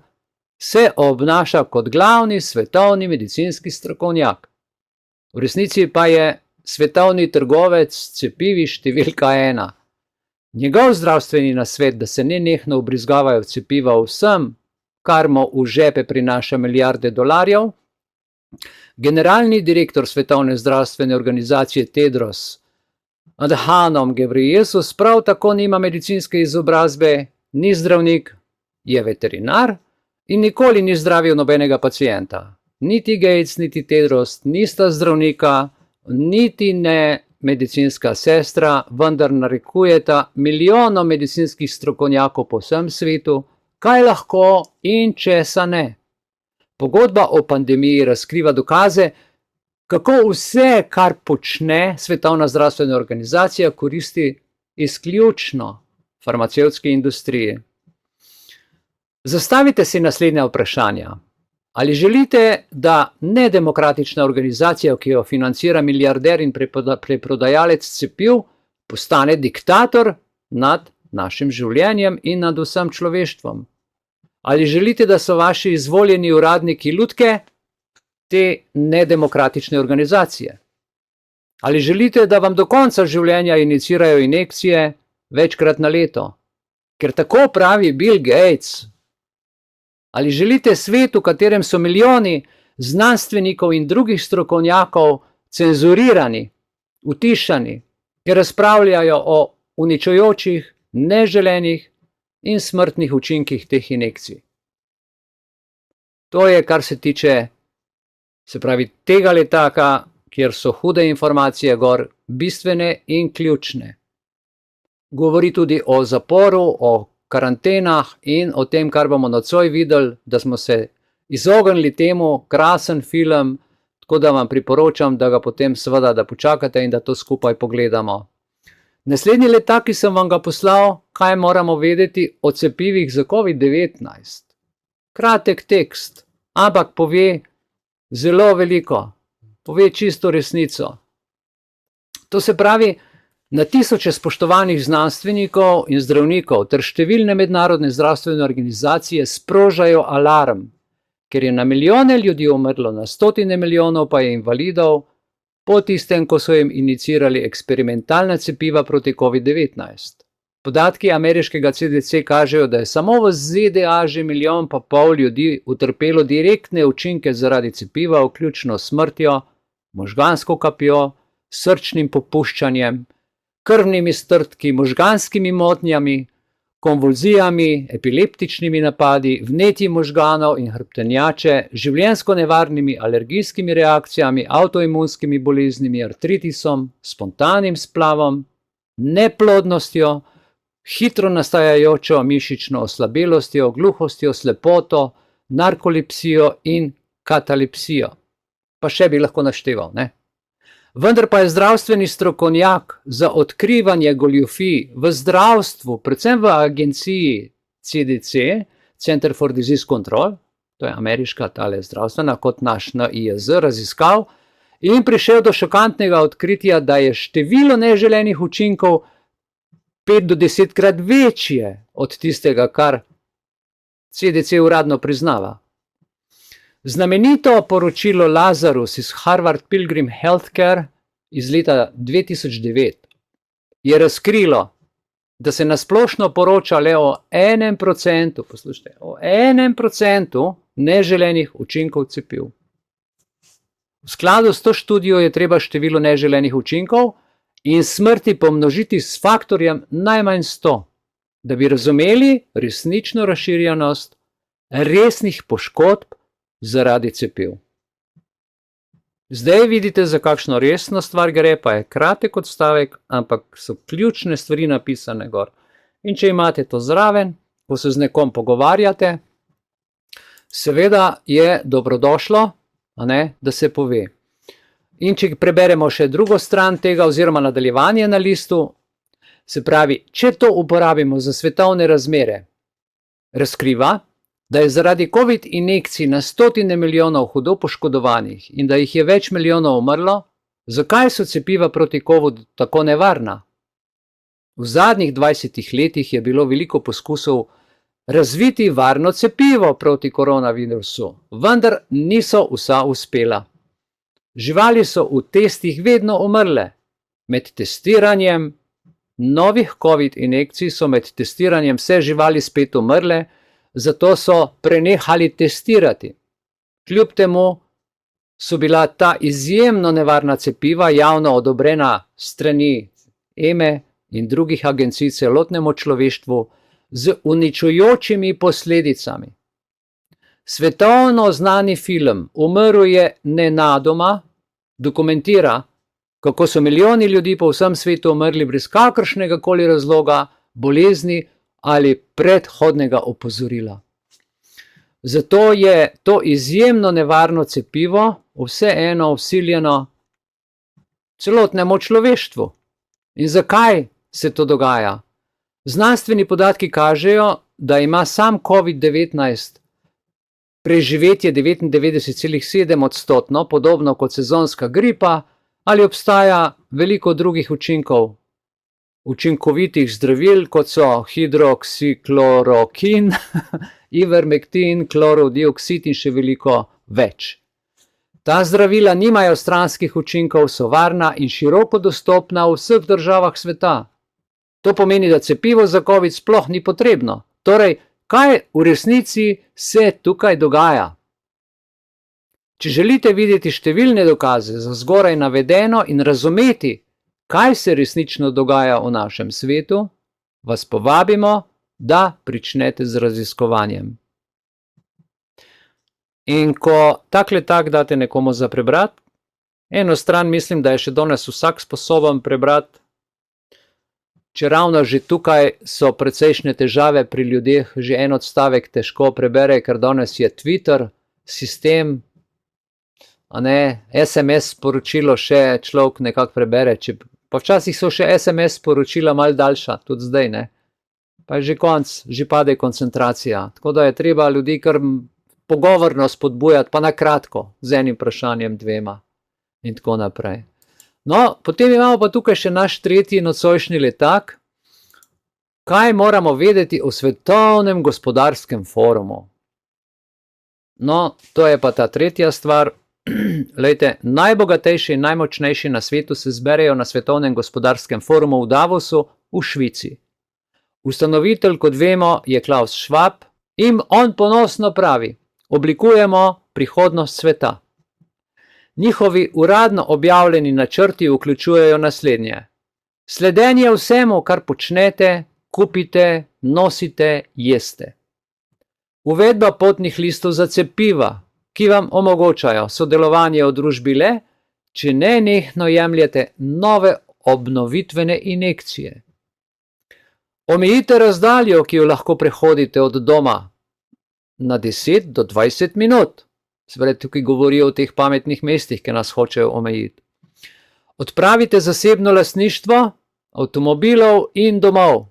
se obnaša kot glavni svetovni medicinski strokovnjak. V resnici pa je svetovni trgovec cepivi številka 1. Njegov zdravstveni nasvet, da se nenehno vbrizgavajo cepiva vsem, kar mu v žepe prinaša milijarde dolarjev, generalni direktor Svetovne zdravstvene organizacije Tedros Adhanom Ghebreyesus prav tako nima medicinske izobrazbe, ni zdravnik, je veterinar in nikoli ni zdravil nobenega pacienta. Niti Gates, niti Tedros nista zdravnika, niti ne medicinska sestra, vendar narekujeta milijonom medicinskih strokovnjakov po vsem svetu, kaj lahko in česa ne. Pogodba o pandemiji razkriva dokaze, kako vse, kar počne Svetovna zdravstvena organizacija, koristi izključno farmacevtski industriji. Zastavite si naslednja vprašanja. Ali želite, da nedemokratična organizacija, ki jo financira milijarder in preprodajalec cepiv, postane diktator nad našim življenjem in nad vsem človeštvom? Ali želite, da so vaši izvoljeni uradniki lutke te nedemokratične organizacije? Ali želite, da vam do konca življenja inicirajo injekcije večkrat na leto? Ker tako pravi Bill Gates. Ali želite svet, v katerem so milijoni znanstvenikov in drugih strokovnjakov cenzurirani, utišani, ker razpravljajo o uničujočih, neželenih in smrtnih učinkih teh injekcij? To je, kar se tiče, se pravi, tega letaka, kjer so hude informacije gor bistvene in ključne. Govori tudi o zaporu, o karantenah in o tem, kar bomo nocoj videli, da smo se izognili temu, krasen film, tako da vam priporočam, da ga potem seveda, da počakate in da to skupaj pogledamo. Naslednji letak, ki sem vam ga poslal, kaj moramo vedeti o cepivih za COVID-19. Kratek tekst, ampak pove zelo veliko, pove čisto resnico. To se pravi, na tisoče spoštovanih znanstvenikov in zdravnikov ter številne mednarodne zdravstvene organizacije sprožajo alarm, ker je na milijone ljudi umrlo, na stotine milijonov pa je invalidov, po tistem, ko so jim inicirali eksperimentalna cepiva proti COVID-19. Podatki ameriškega CDC kažejo, da je samo v ZDA že 1,5 milijona ljudi utrpelo direktne učinke zaradi cepiva, vključno s smrtjo, možgansko kapjo, srčnim popuščanjem, krvnimi strdki, možganskimi motnjami, konvulzijami, epileptičnimi napadi, vnetji možganov in hrbtenjače, življenjsko nevarnimi alergijskimi reakcijami, avtoimunskimi boleznimi, artritisom, spontanim splavom, neplodnostjo, hitro nastajajočo mišično oslabelostjo, gluhostjo, slepoto, narkolepsijo in katalepsijo. Pa še bi lahko našteval, ne? Vendar pa je zdravstveni strokovnjak za odkrivanje goljufij v zdravstvu, predvsem v agenciji CDC, Center for Disease Control, to je ameriška tale zdravstvena, kot naš NIJZ, raziskav in prišel do šokantnega odkritja, da je število neželenih učinkov 5 do 10-krat večje od tistega, kar CDC uradno priznava. Znamenito poročilo Lazarus iz Harvard Pilgrim Healthcare iz leta 2009 je razkrilo, da se nasplošno poroča le o 1%, poslušajte, o 1% neželenih učinkov cepiv. V skladu s to študijo je treba število neželenih učinkov in smrti pomnožiti s faktorjem najmanj 100, da bi razumeli resnično razširjenost resnih poškodb zaradi cepiv. Zdaj vidite, za kakšno resno stvar gre, pa je kratek odstavek, ampak so ključne stvari napisane gor. In če imate to zraven, ko se z nekom pogovarjate, seveda je dobrodošlo, da se pove. In če preberemo še drugo stran tega oziroma nadaljevanje na listu, se pravi, če to uporabimo za svetovne razmere, razkriva, da je zaradi COVID injekcij na stotine milijonov hudo poškodovanih in da jih je več milijonov umrlo, zakaj so cepiva proti COVID tako nevarna? V zadnjih 20 letih je bilo veliko poskusov razviti varno cepivo proti koronavirusu, vendar niso vsa uspela. Živali so v testih vedno umrle. Med testiranjem novih COVID injekcij so med testiranjem vse živali spet umrle, zato so prenehali testirati. Kljub temu so bila ta izjemno nevarna cepiva javno odobrena strani EME in drugih agencij celotnemu človeštvu z uničujočimi posledicami. Svetovno znani film Umrl je nenadoma dokumentira, kako so milijoni ljudi po vsem svetu umrli brez kakršnega koli razloga, bolezni ali predhodnega opozorila. Zato je to izjemno nevarno cepivo vseeno vsiljeno celotnemu človeštvu. In zakaj se to dogaja? Znanstveni podatki kažejo, da ima sam COVID-19 preživetje 99,7%, podobno kot sezonska gripa, ali obstaja veliko drugih učinkov, učinkovitih zdravil, kot so hidroksiklorokin, ivermektin, klorodioksid in še veliko več. Ta zdravila nimajo stranskih učinkov, so varna in široko dostopna v vseh državah sveta. To pomeni, da cepivo za COVID sploh ni potrebno. Torej, kaj v resnici se tukaj dogaja? Če želite videti številne dokaze za zgoraj navedeno in razumeti, kaj se resnično dogaja v našem svetu, vas povabimo, da pričnete z raziskovanjem. In ko takle date nekomu za prebrati, eno stran mislim, da je še danes vsak sposoben prebrati, če ravno že tukaj so precejšnje težave pri ljudeh, že en odstavek težko prebere, ker danes je Twitter, sistem, a ne, SMS sporočilo še človek nekako prebere, pa včasih so še SMS sporočila malo daljša, tudi zdaj, ne. Pa je že konc, že pade koncentracija, tako da je treba ljudi kar pogovorno spodbujati, pa na kratko, z enim vprašanjem, dvema in tako naprej. No, potem imamo pa tukaj še naš tretji nocojšnji letak. Kaj moramo vedeti o Svetovnem gospodarskem forumu? No, to je pa ta tretja stvar. Lejte, najbogatejši in najmočnejši na svetu se zberejo na Svetovnem gospodarskem forumu v Davosu v Švici. Ustanovitelj, kot vemo, je Klaus Schwab in on ponosno pravi: oblikujemo prihodnost sveta. Njihovi uradno objavljeni načrti vključujejo naslednje: sledenje vsemu, kar počnete, kupite, nosite, jeste. Uvedba potnih listov za cepiva, ki vam omogočajo sodelovanje v družbi le, če nenehno jemljete nove obnovitvene injekcije. Omejite razdaljo, ki jo lahko prehodite od doma, na 10 do 20 minut. Seveda tukaj govorijo o teh pametnih mestih, ki nas hočejo omejiti. Odpravite zasebno lastništvo avtomobilov in domov.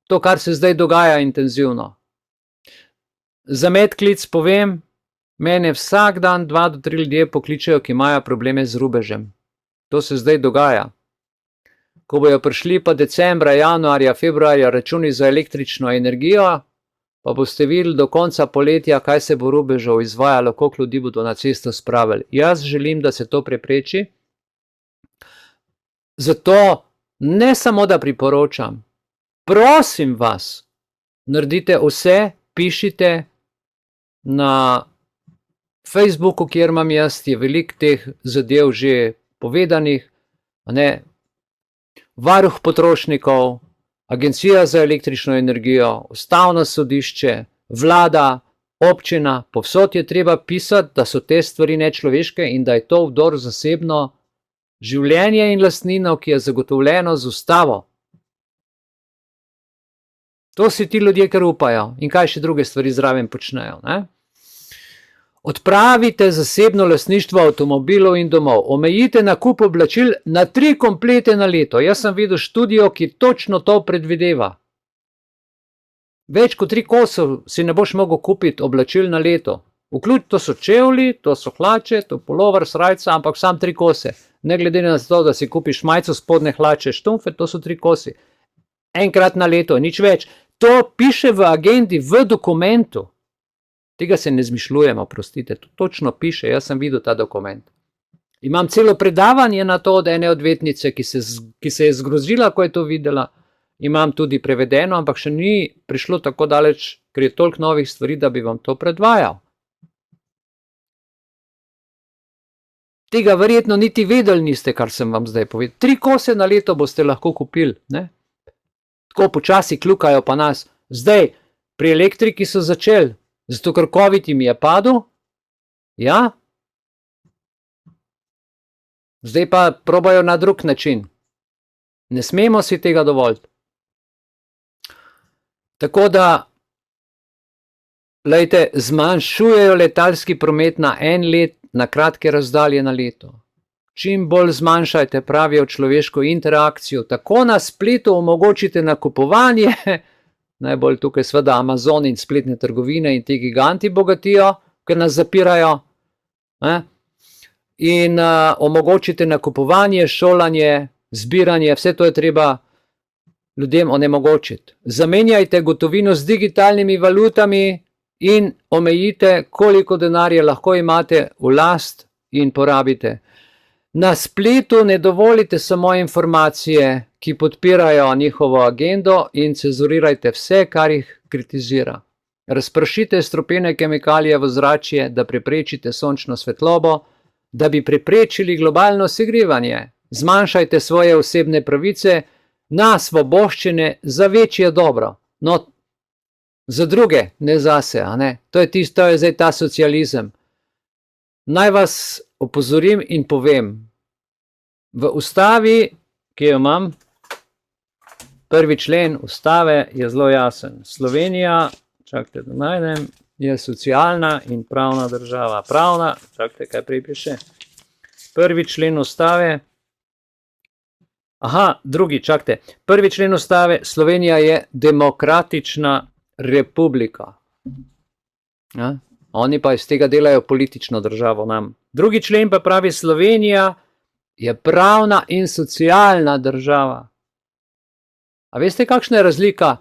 To, kar se zdaj dogaja intenzivno. Za medklic povem, mene vsak dan 2 do 3 ljudje pokličejo, ki imajo probleme z rubežem. To se zdaj dogaja. Ko bojo prišli pa decembra, januarja, februarja računi za električno energijo, pa boste videli do konca poletja, kaj se bo rubežev izvajalo, koliko ljudi bodo na cesto spravili. Jaz želim, da se to prepreči. Zato ne samo, da priporočam, prosim vas, naredite vse, pišite na Facebooku, kjer imam jaz, je veliko teh zadev že povedanih, ne, Varuh potrošnikov, Agencija za električno energijo, Ustavno sodišče, vlada, občina, povsod je treba pisati, da so te stvari nečloveške in da je to vdor v zasebno življenje in lastnino, ki je zagotovljeno z ustavo. To si ti ljudje kar upajo in kaj še druge stvari zraven počnejo, ne? Odpravite zasebno lastništvo avtomobilov in domov. Omejite nakup oblačil na 3 komplete na leto. Jaz sem videl študijo, ki točno to predvideva. Več kot 3 kosov si ne boš mogel kupiti oblačil na leto. To so čevlji, to so hlače, to pulover, srajca, ampak sam 3 kose. Ne glede na to, da si kupiš majico, spodne hlače, štumfe, to so 3 kosi. Enkrat na leto, nič več. To piše v agendi, v dokumentu. Tega se ne zmišljujemo, prostite, to točno piše, jaz sem videl ta dokument. Imam celo predavanje na to od ene odvetnice, ki se je zgrozila, ko je to videla. Imam tudi prevedeno, ampak še ni prišlo tako daleč, ker je toliko novih stvari, da bi vam to predvajal. Tega verjetno niti vedeli niste, kar sem vam zdaj povedal. 3 kose na leto boste lahko kupili. Ne? Tako počasi kljukajo pa nas. Zdaj, pri elektriki so začeli, zato ker COVID jim je padel. Ja? Zdaj pa probajo na drug način. Ne smemo si tega dovoliti. Tako da, glejte, zmanjšujejo letalski promet na 1 let, na kratke razdalje na leto. Čim bolj zmanjšajte, pravijo, človeško interakcijo, tako na spletu omogočite nakupovanje, najbolj tukaj seveda Amazon in spletne trgovine in ti giganti bogatijo, ker nas zapirajo, in omogočite nakupovanje, šolanje, zbiranje, vse to je treba ljudem onemogočiti. Zamenjajte gotovino z digitalnimi valutami in omejite, koliko denarja lahko imate v last in porabite. Na spletu ne dovolite samo informacije, ki podpirajo njihovo agendo, in cenzurirajte vse, kar jih kritizira. Razpršite strupene kemikalije v zračje, da preprečite sončno svetlobo, da bi preprečili globalno segrevanje. Zmanjšajte svoje osebne pravice na svoboščine za večje dobro. No, za druge, ne zase, a ne? To je zdaj ta socializem. Naj vas opozorim in povem. V ustavi, ki jo imam, 1. člen ustave je zelo jasen. Slovenija, čakajte, da najdem, je socialna in pravna država. Pravna, čakajte, kaj prej piše. 1. člen ustave, čakajte. 1. člen ustave, Slovenija je demokratična republika. Ja? Oni pa iz tega delajo politično državo nam. 2. člen pa pravi, Slovenija je pravna in socialna država. A veste, kakšna je razlika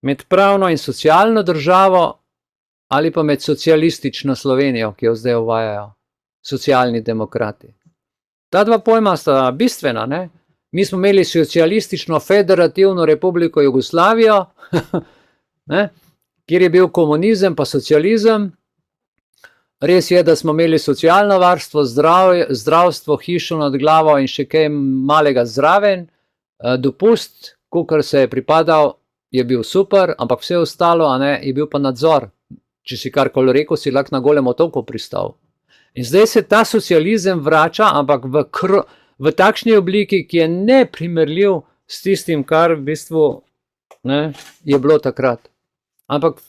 med pravno in socialno državo ali pa med socialistično Slovenijo, ki jo zdaj uvajajo socialni demokrati? Ta dva pojma sta bistvena, ne? Mi smo imeli socialistično federativno republiko Jugoslavijo, ne? Kjer je bil komunizem pa socializem. Res je, da smo imeli socialno varstvo, zdravstvo, hišo nad glavo in še kaj malega zraven. Dopust, kolikor se je pripadal, je bil super, ampak vse ostalo, a ne, je bil pa nadzor. Če si karkoli rekel, si lahko na Golem otoku pristal. In zdaj se ta socializem vrača, ampak v takšni obliki, ki je neprimerljiv s tistim, kar v bistvu, ne, je bilo takrat. Ampak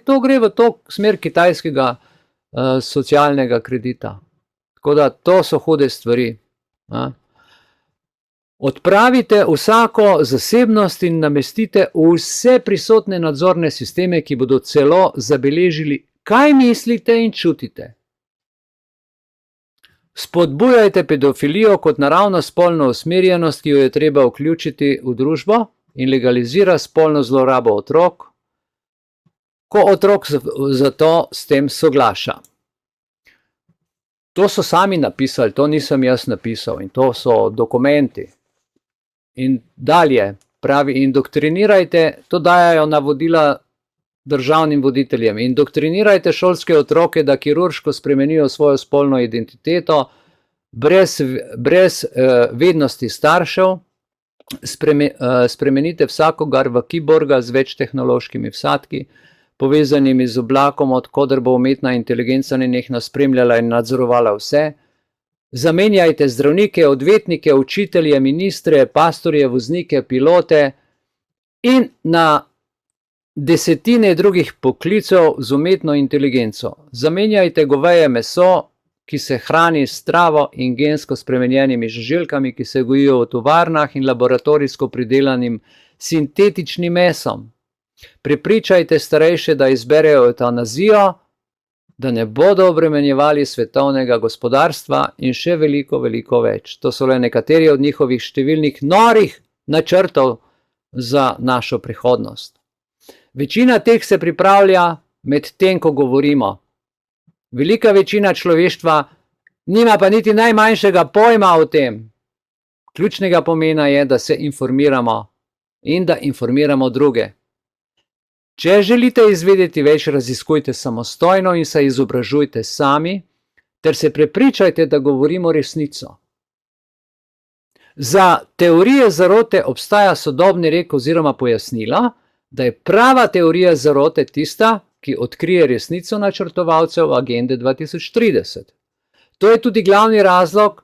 to gre v to smer kitajskega socialnega kredita. Tako da to so hude stvari. Odpravite vsako zasebnost in namestite vse prisotne nadzorne sisteme, ki bodo celo zabeležili, kaj mislite in čutite. Spodbujajte pedofilijo kot naravno spolno usmerjenost, ki jo je treba vključiti v družbo, in legalizira spolno zlorabo otrok, ko otrok zato s tem soglaša. To so sami napisali, to nisem jaz napisal, in to so dokumenti. In dalje pravi, indoktrinirajte, to dajajo navodila državnim voditeljem, indoktrinirajte šolske otroke, da kirurško spremenijo svojo spolno identiteto, brez vednosti staršev, spremenite vsakogar v kiborga z več tehnološkimi vsadki, povezanimi z oblakom, od koder bo umetna inteligenca nenehno spremljala in nadzorovala vse. Zamenjajte zdravnike, odvetnike, učitelje, ministre, pastorje, voznike, pilote in na desetine drugih poklicev z umetno inteligenco. Zamenjajte goveje meso, ki se hrani s travo in gensko spremenjenimi žuželkami, ki se gojijo v tovarnah, in laboratorijsko pridelanim sintetičnim mesom. Prepričajte starejše, da izberejo evtanazijo, da ne bodo obremenjevali svetovnega gospodarstva in še veliko, veliko več. To so le nekateri od njihovih številnih norih načrtov za našo prihodnost. Večina teh se pripravlja med tem, ko govorimo. Velika večina človeštva nima pa niti najmanjšega pojma o tem. Ključnega pomena je, da se informiramo in da informiramo druge. Če želite izvedeti več, raziskujte samostojno in se izobražujte sami, ter se prepričajte, da govorimo resnico. Za teorije zarote obstaja sodobni rek oziroma pojasnila, da je prava teorija zarote tista, ki odkrije resnico načrtovalcev agende 2030. To je tudi glavni razlog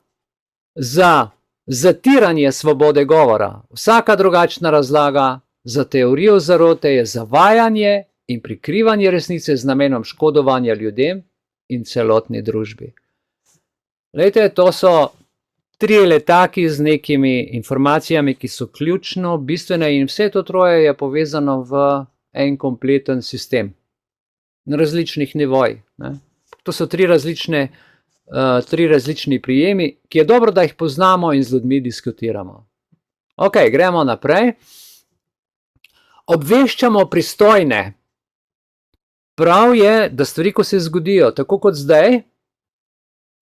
za zatiranje svobode govora. Vsaka drugačna razlaga za teorijo zarote je zavajanje in prikrivanje resnice z namenom škodovanja ljudem in celotni družbi. Glejte, to so 3 letaki z nekimi informacijami, ki so ključno, bistvene in vse to troje je povezano v en kompleten sistem. Na različnih nivojih. To so 3 različni prijemi, ki je dobro, da jih poznamo in z ljudmi diskutiramo. Ok, gremo naprej. Obveščamo pristojne. Prav je, da stvari, ko se zgodijo, tako kot zdaj,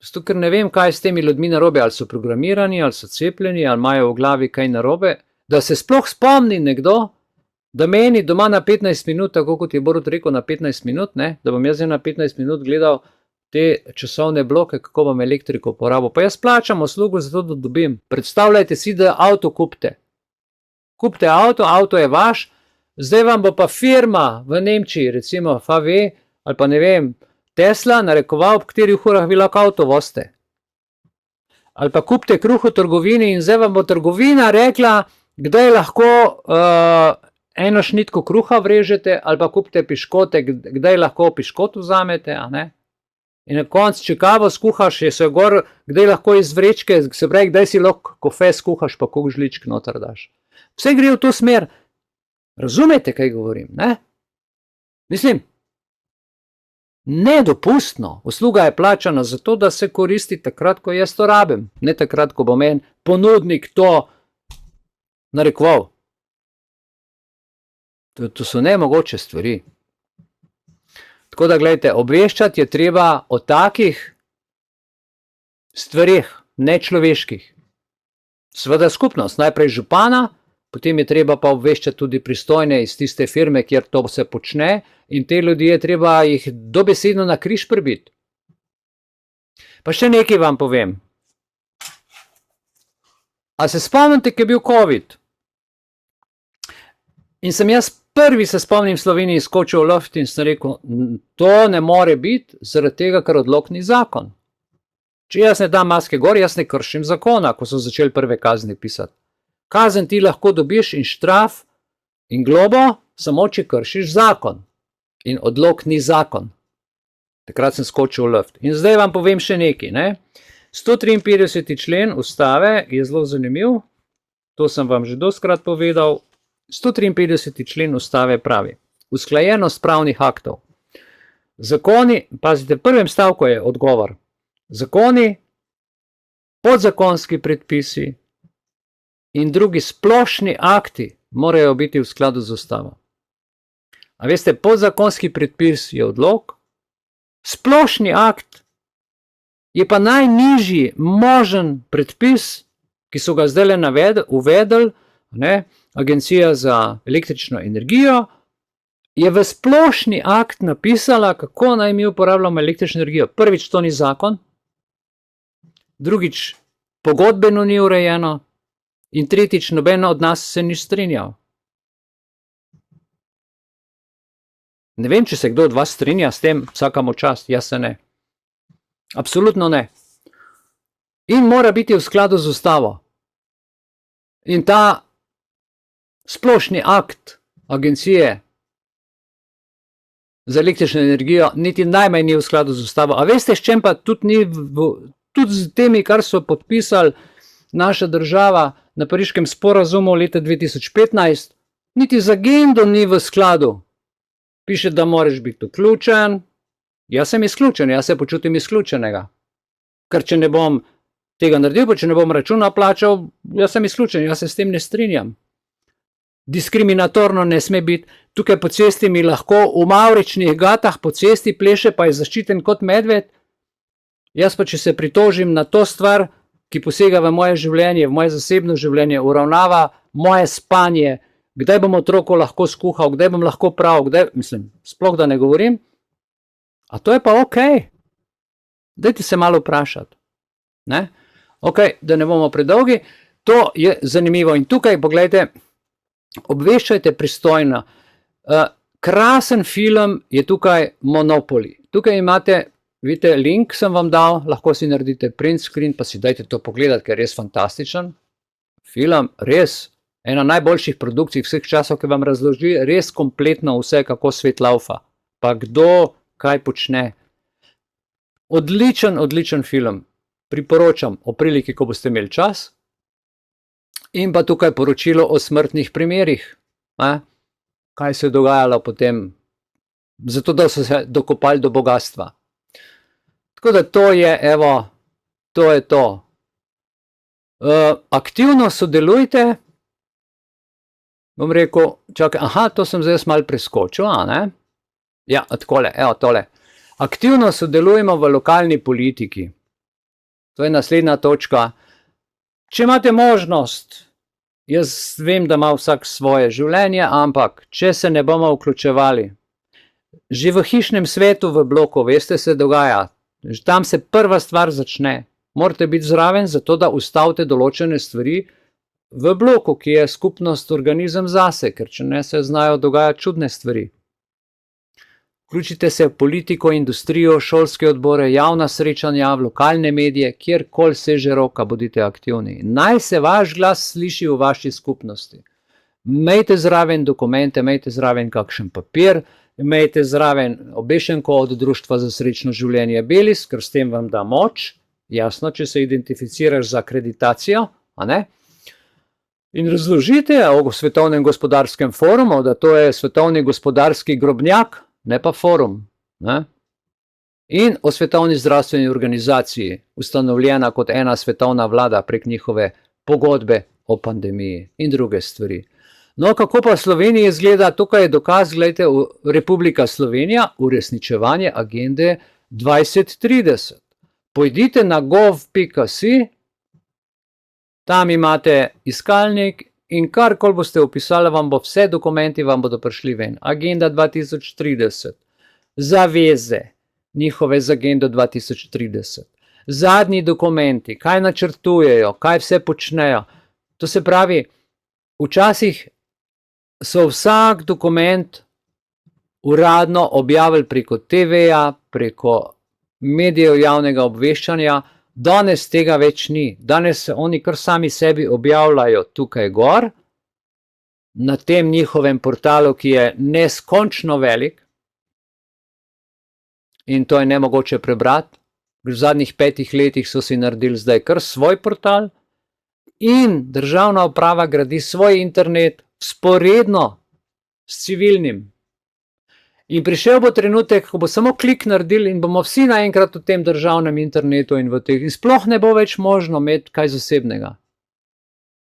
zato ker ne vem, kaj s temi ljudmi narobe, ali so programirani, ali so cepljeni, ali imajo v glavi kaj narobe, da se sploh spomni nekdo, da meni doma na 15 minut, tako kot je Borut rekel, na 15 minut, ne, da bom jaz na 15 minut gledal te časovne bloke, kako bom elektriko porabil. Pa jaz plačam uslugo za to, da dobim. Predstavljajte si, da avto kupite. Kupite avto, avto je vaš, zdaj vam bo pa firma v Nemčiji, recimo VW, ali pa ne vem, Tesla, narekoval, ob katerih urah vi lahko avto vozite. Ali pa kupite kruh v trgovini in zdaj vam bo trgovina rekla, kdaj lahko eno šnitko kruha vrežete, ali pa kupite piškote, kdaj lahko piškot vzamete, a ne? In na koncu, če kavo skuhaš, je se gor, kdaj lahko iz vrečke, se pravi, kdaj si lahko kofe skuhaš, pa koliko žličk noter daš. Vse gre v to smer. Razumete, kaj govorim, ne? Mislim, nedopustno. Usluga je plačana zato, da se koristi takrat, ko jaz to rabim. Ne takrat, ko bo meni ponudnik to narekoval. To so nemogoče stvari. Tako da, gledajte, obveščati je treba o takih stvarih, nečloveških. Seveda skupnost, najprej župana, potem je treba pa obveščati tudi pristojne iz tiste firme, kjer to se počne, in te ljudi je treba jih dobesedno na križ prebiti. Pa še nekaj vam povem. A se spomnite, ko je bil COVID? In sem jaz prvi, se spomnim, v Sloveniji skočil v loft in sem rekel, to ne more biti, zaradi tega, ker odlok ni zakon. Če jaz ne dam maske gor, jaz ne kršim zakona, ko so začeli prve kazni pisati. Kazen ti lahko dobiš in štraf in globo, samo če kršiš zakon. In odlok ni zakon. Takrat sem skočil v loft. In zdaj vam povem še nekaj, ne? 153. člen ustave je zelo zanimiv, to sem vam že dostikrat povedal. 153. člen ustave pravi: usklajenost pravnih aktov. Zakoni, pazite, v prvem stavku je odgovor. Zakoni, podzakonski predpisi in drugi splošni akti morajo biti v skladu z ustavo. A veste, podzakonski predpis je odlok, splošni akt je pa najnižji možen predpis, ki so ga zdaj uvedli, ne, Agencija za električno energijo, je v splošni akt napisala, kako naj mi uporabljamo električno energijo. Prvič, to ni zakon, drugič, pogodbeno ni urejeno in tretjič, noben od nas se ni strinjal. Ne vem, če se kdo od vas strinja s tem, vsakamo čast, jaz se ne. Absolutno ne. In mora biti v skladu z ustavo. In ta splošni akt Agencije za električno energijo niti najmanj ni v skladu z ustavo. A veste, s čem pa tudi ni, tudi z temi, kar so podpisali naša država na Pariškem sporazumu leta 2015, niti z agendo ni v skladu. Piše, da moraš biti vključen. Jaz sem izključen, jaz se počutim izključenega. Ker če ne bom tega naredil, pa če ne bom računa plačal, jaz sem izključen, jaz se s tem ne strinjam. Diskriminatorno ne sme biti. Tukaj po cesti mi lahko v mavričnih gatah po cesti pleše, pa je zaščiten kot medved. Jaz pa, če se pritožim na to stvar, ki posega v moje življenje, v moje zasebno življenje, uravnava moje spanje, kdaj bom otroku lahko skuhal, kdaj bom lahko prav, kdaj, mislim, sploh da ne govorim, a to je pa okej. Dajte se malo vprašati. Ne? Ok, da ne bomo predolgi, to je zanimivo. In tukaj, pogledajte, obveščajte pristojno. Krasen film je tukaj Monopoly. Tukaj imate, vidite, link sem vam dal, lahko si naredite print screen, pa si dajte to pogledati, ker je res fantastičen. Film, res, ena najboljših produkcij vseh časov, ki vam razloži res kompletno vse, kako svet laufa. Pa kdo, kaj počne. Odličen film. Priporočam o priliki, ko boste imeli čas. In pa tukaj poročilo o smrtnih primerih. Kaj se je dogajalo potem, zato da so se dokopali do bogatstva. Tako da to je, evo, to je to. Aktivno sodelujte. Bom rekel, čakaj, to sem zdaj malo preskočil, a ne? Ja, takole, evo tole. Aktivno sodelujemo v lokalni politiki. To je naslednja točka. Če imate možnost, jaz vem, da ima vsak svoje življenje, ampak če se ne bomo vključevali, že v hišnem svetu v bloku, veste, se dogaja, tam se prva stvar začne. Morate biti zraven, zato da ustavite določene stvari v bloku, ki je skupnost, organizem zase, ker če ne se znajo dogajati čudne stvari. Vključite se v politiko, industrijo, šolske odbore, javna srečanja, v lokalne medije, kjerkoli seže roka, bodite aktivni. Naj se vaš glas sliši v vaši skupnosti. Imejte zraven dokumente, imejte zraven kakšen papir, imejte zraven obešenko od Društva za srečno življenje Belis, ker s tem vam da moč, jasno, če se identificiraš za akreditacijo, a ne? In razložite o Svetovnem gospodarskem forumu, da to je svetovni gospodarski grobnjak, ne pa forum. Ne? In o Svetovni zdravstveni organizaciji, ustanovljena kot ena svetovna vlada prek njihove pogodbe o pandemiji in druge stvari. No, kako pa v Sloveniji izgleda, tukaj je dokaz, gledajte, Republika Slovenija, uresničevanje agende 2030. Pojdite na gov.si, tam imate iskalnik in karkoli boste opisali, vam bo vse dokumenti vam bodo prišli ven. Agenda 2030, zaveze njihove z agendo 2030, zadnji dokumenti, kaj načrtujejo, kaj vse počnejo. To se pravi, včasih so vsak dokument uradno objavili preko TV-ja, preko medijev javnega obveščanja, danes tega več ni. Danes se oni kar sami sebi objavljajo tukaj gor, na tem njihovem portalu, ki je neskončno velik in to je nemogoče prebrati. V zadnjih 5 letih so si naredili zdaj kar svoj portal in državna uprava gradi svoj internet vzporedno s civilnim. In prišel bo trenutek, ko bo samo klik naredili in bomo vsi naenkrat v tem državnem internetu in v teh. In sploh ne bo več možno imeti kaj zasebnega.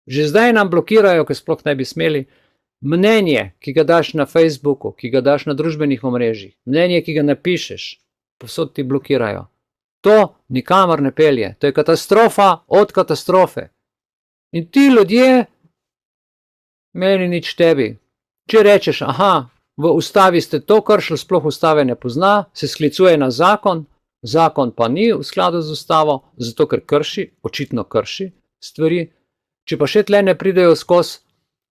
Že zdaj nam blokirajo, ker sploh ne bi smeli, mnenje, ki ga daš na Facebooku, ki ga daš na družbenih omrežjih, mnenje, ki ga napišeš, povsod ti blokirajo. To nikamor ne pelje. To je katastrofa od katastrofe. In ti ljudje, meni nič tebi. Če rečeš, v ustavi ste to kršili, sploh ustave ne pozna, se sklicuje na zakon, zakon pa ni v skladu z ustavo, zato ker krši, očitno krši stvari. Če pa še tle ne pridejo skozi,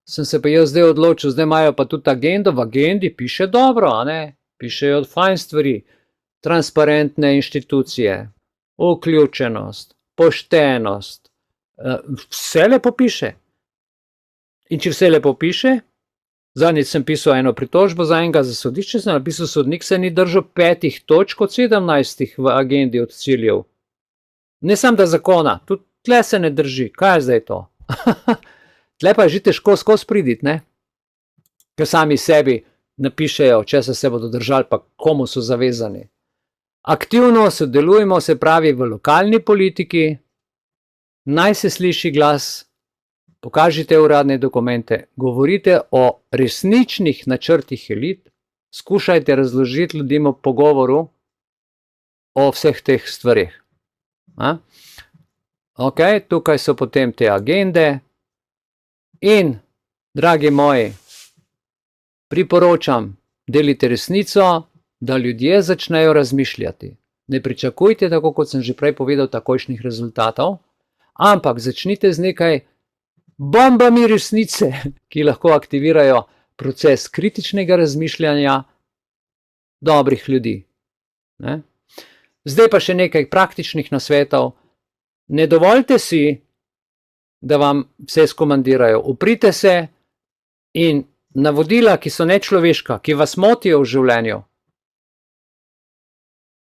sem se pa jaz zdaj odločil, zdaj imajo pa tudi agendo, v agendi piše dobro, a ne? Pišejo fajn stvari, transparentne inštitucije, vključenost, poštenost, vse lepo piše. In če vse lepo piše, zadnjič sem pisal eno pritožbo za enega za sodišče, sem napisal, sodnik se ni držal 5 točk od 17 v agendi od ciljev. Ne samo da zakona, tudi tle se ne drži. Kaj je zdaj to? Tle pa je že težko skozi priditi, ne? Ker sami sebi napišejo, česa se bodo držali, pa komu so zavezani. Aktivno sodelujemo, se pravi v lokalni politiki, naj se sliši glas, pokažite uradne dokumente, govorite o resničnih načrtih elit, skušajte razložiti ljudem v pogovoru o vseh teh stvarih. Ok, tukaj so potem te agende in, dragi moji, priporočam, delite resnico, da ljudje začnejo razmišljati. Ne pričakujte, tako kot sem že prej povedal, takojšnjih rezultatov, ampak začnite z nekaj bombami resnice, ki lahko aktivirajo proces kritičnega razmišljanja dobrih ljudi. Ne? Zdaj pa še nekaj praktičnih nasvetov. Ne dovolite si, da vam vse skomandirajo. Uprite se in navodila, ki so nečloveška, ki vas motijo v življenju.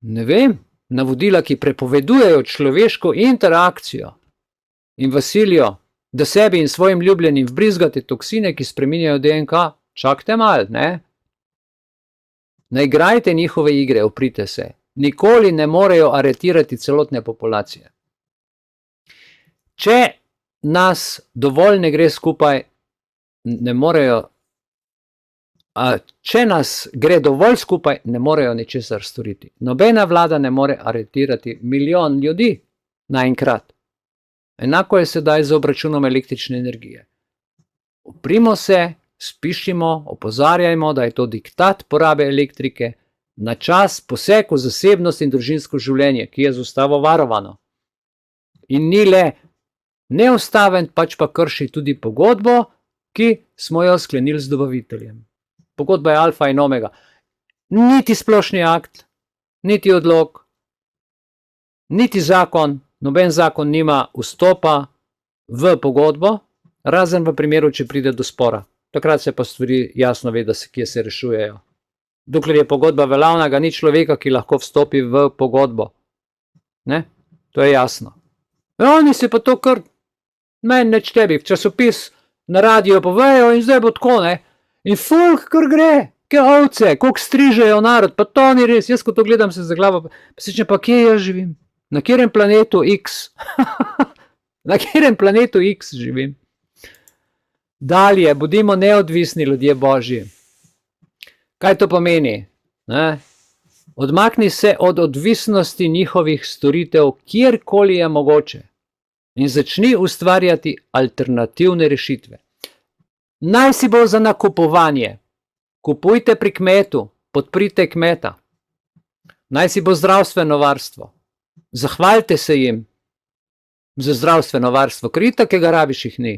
Ne vem, navodila, ki prepovedujejo človeško interakcijo in vas silijo, da sebi in svojim ljubljenim vbrizgate toksine, ki spreminjajo DNK. Čakajte malo, ne? Ne igrajte njihove igre, uprite se. Nikoli ne morejo aretirati celotne populacije. Če nas dovolj ne gre skupaj, ne morejo, če nas gre dovolj skupaj, ne morejo ničesar storiti. Nobena vlada ne more aretirati milijon ljudi naenkrat. Enako je sedaj z obračunom električne energije. Uprimo se, spišimo, opozarjajmo, da je to diktat porabe elektrike, na čas poseg v zasebnost in družinsko življenje, ki je z ustavo varovano. In ni le neustaven, pač pa krši tudi pogodbo, ki smo jo sklenili z dobaviteljem. Pogodba je alfa in omega. Niti splošni akt, niti odlog, niti zakon, noben zakon nima vstopa v pogodbo, razen v primeru, če pride do spora. Takrat se pa stvari jasno ve, kje se rešujejo. Dokler je pogodba veljavna, ni človeka, ki lahko vstopi v pogodbo. Ne? To je jasno. Oni se pa to kar, meni neč tebi, v časopis na radio povejo in zdaj bo tako, ne? In folk kar gre, ke ovce, koliko strižejo narod, pa to ni res, jaz ko to gledam se za glavo, pa se čem pa, kje jaz živim? Na katerem planetu X? Na katerem planetu X živim? Dalje, bodimo neodvisni ljudje Božji. Kaj to pomeni? Ne? Odmakni se od odvisnosti njihovih storitev, kjerkoli je mogoče, in začni ustvarjati alternativne rešitve. Naj si bo za nakupovanje. Kupujte pri kmetu, podprite kmeta. Naj si bo zdravstveno varstvo. Zahvalite se jim za zdravstveno varstvo, ker itak, ki ga rabiš, jih ni.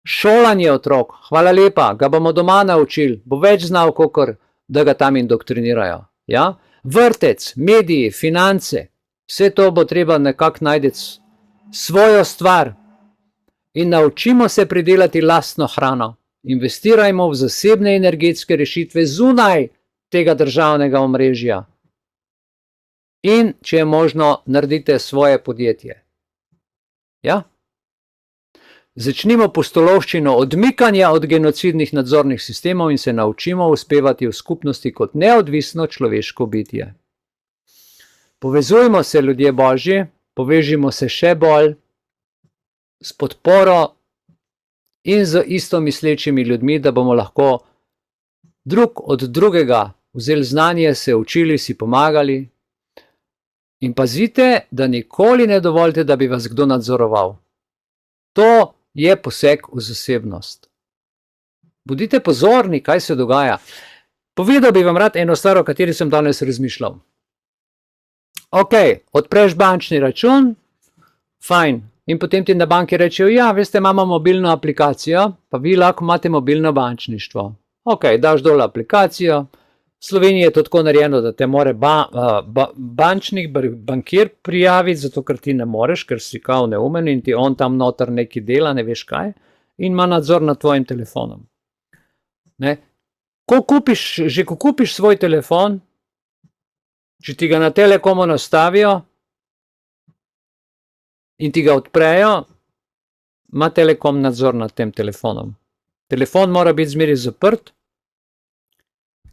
Šolanje otrok, hvala lepa, ga bomo doma naučili, bo več znal, kakor da ga tam indoktrinirajo. Ja? Vrtec, mediji, finance, vse to bo treba nekako najti svojo stvar in naučimo se pridelati lastno hrano. Investirajmo v zasebne energetske rešitve zunaj tega državnega omrežja. In, če je možno, naredite svoje podjetje. Ja? Začnimo pustolovščino odmikanja od genocidnih nadzornih sistemov in se naučimo uspevati v skupnosti kot neodvisno človeško bitje. Povezujmo se, ljudje Božji, povežimo se še bolj s podporo in z istomislečimi ljudmi, da bomo lahko drug od drugega vzeli znanje, se učili, si pomagali. In pazite, da nikoli ne dovolite, da bi vas kdo nadzoroval. To je poseg v zasebnost. Bodite pozorni, kaj se dogaja. Povedal bi vam rad eno stvar, o kateri sem danes razmišljal. Ok, odpreš bančni račun, fajn. In potem ti na banki rečejo, ja, veste, imamo mobilno aplikacijo, pa vi lahko imate mobilno bančništvo. Ok, daš dol aplikacijo. V Sloveniji je to tako narejeno, da te more bankir prijaviti, zato ker ti ne moreš, ker si kao neumen in ti on tam noter nekaj dela, ne veš kaj, in ima nadzor nad tvojim telefonom. Ne? Ko kupiš svoj telefon, če ti ga na Telekomu nastavijo in ti ga odprejo, ima Telekom nadzor nad tem telefonom. Telefon mora biti zmeraj zaprt,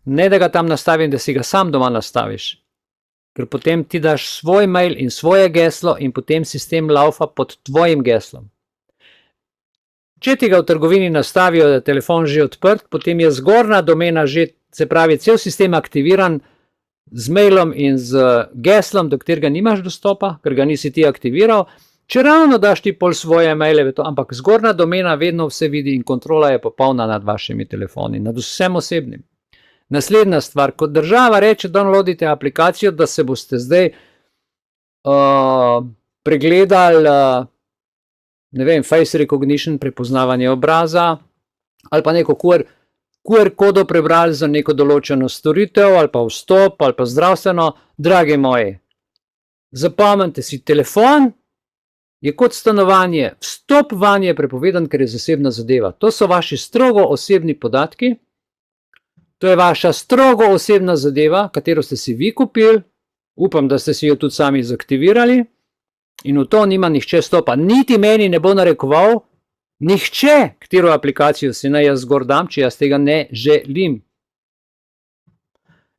ne da ga tam nastavim, da si ga sam doma nastaviš, ker potem ti daš svoj mail in svoje geslo in potem sistem laufa pod tvojim geslom. Če ti ga v trgovini nastavijo, da je telefon že odprt, potem je zgornja domena že, se pravi, cel sistem aktiviran z mailom in z geslom, do katerega nimaš dostopa, ker ga nisi ti aktiviral. Če ravno daš ti pol svoje maile, ampak zgornja domena vedno vse vidi in kontrola je popolna nad vašimi telefoni, nad vsem osebnim. Naslednja stvar, ko država reče, downloadite aplikacijo, da se boste zdaj pregledali, ne vem, face recognition, prepoznavanje obraza, ali pa neko QR kodo prebrali za neko določeno storitev, ali pa vstop, ali pa zdravstveno, dragi moji, zapomnite si, telefon je kot stanovanje, vstop vanje je prepovedan, ker je zasebna zadeva. To so vaši strogo osebni podatki, to je vaša strogo osebna zadeva, katero ste si vi kupili, upam, da ste si jo tudi sami zaktivirali in v to nima nihče stopa. Niti meni ne bo narekoval nihče, katero aplikacijo si naj jaz zgor dam, če jaz tega ne želim.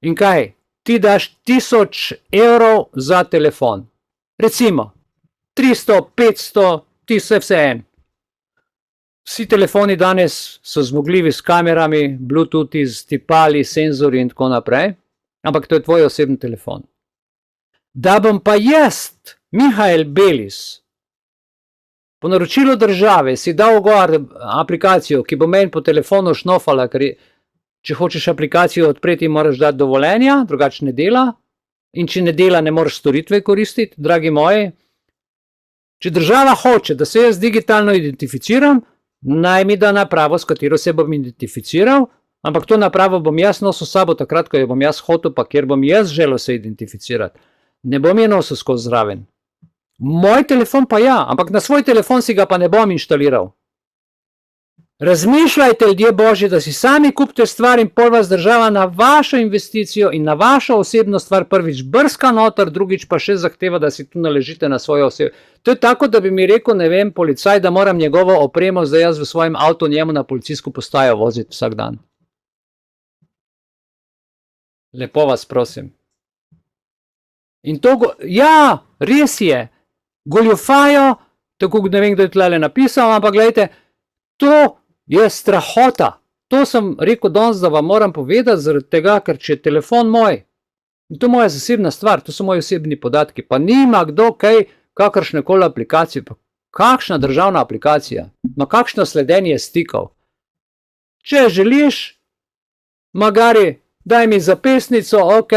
In kaj? Ti daš 1000 evrov za telefon. Recimo, 300, 500, ti vse en. Vsi telefoni danes so zmogljivi s kamerami, bluetoothi, z tipali, senzori in tako naprej, ampak to je tvoj osebni telefon. Da bom pa jaz, Mihael Belis, po naročilu države si dal gor aplikacijo, ki bo meni po telefonu šnofala, ker če hočeš aplikacijo odpreti, moraš dati dovoljenja, drugače ne dela, in če ne dela, ne moreš storitve koristiti, dragi moji. Če država hoče, da se jaz digitalno identificiram, naj mi da napravo, s katero se bom identificiral, ampak to napravo bom jaz nosil s sabo takrat, ko jo bom jaz hotel, pa kjer bom jaz želel se identificirati. Ne bom je nosil skozi zraven. Moj telefon pa ja, ampak na svoj telefon si ga pa ne bom inštaliral. Razmišljajte, ljudje božji, da si sami kupite stvar in pol vas država na vašo investicijo in na vašo osebno stvar prvič brska noter, drugič pa še zahteva, da si tu naležite na svojo osebo. To je tako, da bi mi rekel, ne vem, policaj, da moram njegovo opremo zdaj jaz v svojem avtu njemu na policijsko postajo voziti vsak dan. Lepo vas prosim. In to, ja, res je, goljufajo, tako ne vem, kdo je tlele napisal, ampak gledajte, to je strahota. To sem rekel danes, da vam moram povedati, zaradi tega, ker če je telefon moj, in to je moja zasebna stvar, to so moji osebni podatki, pa nima kdo kaj, kakršnekoli aplikacije, pa kakšna državna aplikacija, ma kakšno sledenje stikov. Če želiš, magari, daj mi zapisnico, ok,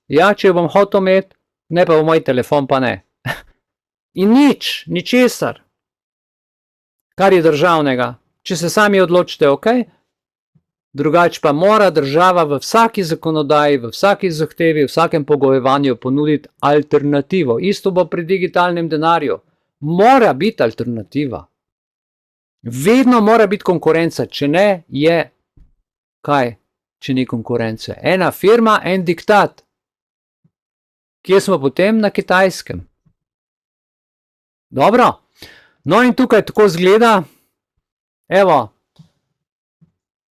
ja, če bom hotel imeti, ne pa v moj telefon, pa ne. In ničesar, kar je državnega. Če se sami odločite, ok, drugače pa mora država v vsaki zakonodaji, v vsaki zahtevi, v vsakem pogojevanju ponuditi alternativo. Isto bo pri digitalnem denarju. Mora biti alternativa. Vedno mora biti konkurenca, če ne je, kaj, če ni konkurence? Ena firma, en diktat. Kje smo potem? Na Kitajskem. Dobro, no in tukaj tako zgleda, evo,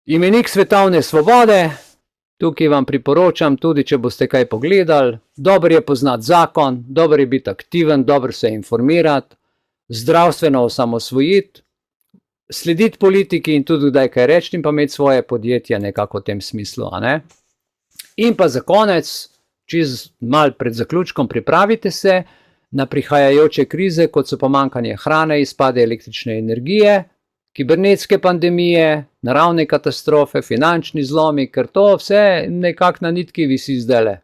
imenik svetovne svobode, tukaj vam priporočam, tudi če boste kaj pogledali, dobro je poznati zakon, dobro je biti aktiven, dobro se informirati, zdravstveno osamosvojiti, slediti politiki in tudi kdaj kaj reči in pa imeti svoje podjetje nekako v tem smislu, a ne? In pa za konec, čez malo pred zaključkom, pripravite se na prihajajoče krize, kot so pomanjkanje hrane, izpade električne energije, kibernetske pandemije, naravne katastrofe, finančni zlomi, ker to vse nekako na nitki visi zdajle.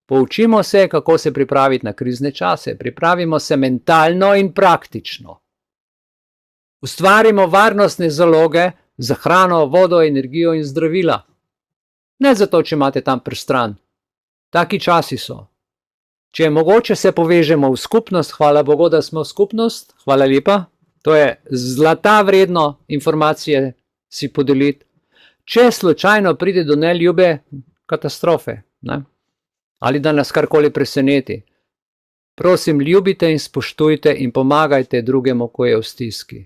Poučimo se, kako se pripraviti na krizne čase. Pripravimo se mentalno in praktično. Ustvarimo varnostne zaloge za hrano, vodo, energijo in zdravila. Ne zato, če imate tam pristran. Taki časi so. Če je mogoče, se povežemo v skupnost. Hvala Bogu, da smo v skupnost. Hvala lepa. To je zlata vredno informacije si podeliti. Če slučajno pride do neljube katastrofe, ne? Ali da nas karkoli preseneti, prosim, ljubite in spoštujte in pomagajte drugemu, ko je v stiski.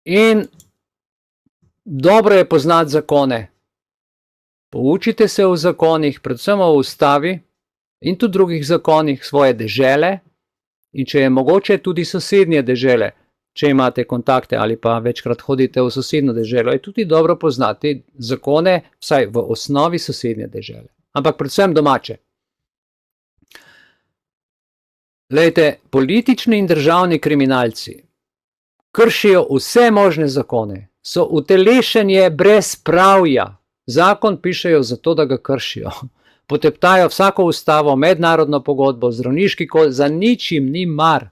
In dobro je poznati zakone. Poučite se v zakonih, predvsem v ustavi in tudi drugih zakonih svoje dežele in če je mogoče tudi sosednje dežele, če imate kontakte ali pa večkrat hodite v sosednjo deželo, je tudi dobro poznati zakone, vsaj v osnovi sosednje dežele. Ampak predvsem domače. Glejte, politični in državni kriminalci kršijo vse možne zakone, so utelešenje brezpravja. Zakon pišejo zato, da ga kršijo. Poteptajo vsako ustavo, mednarodno pogodbo, zdravniški kod, za ničim ni mar.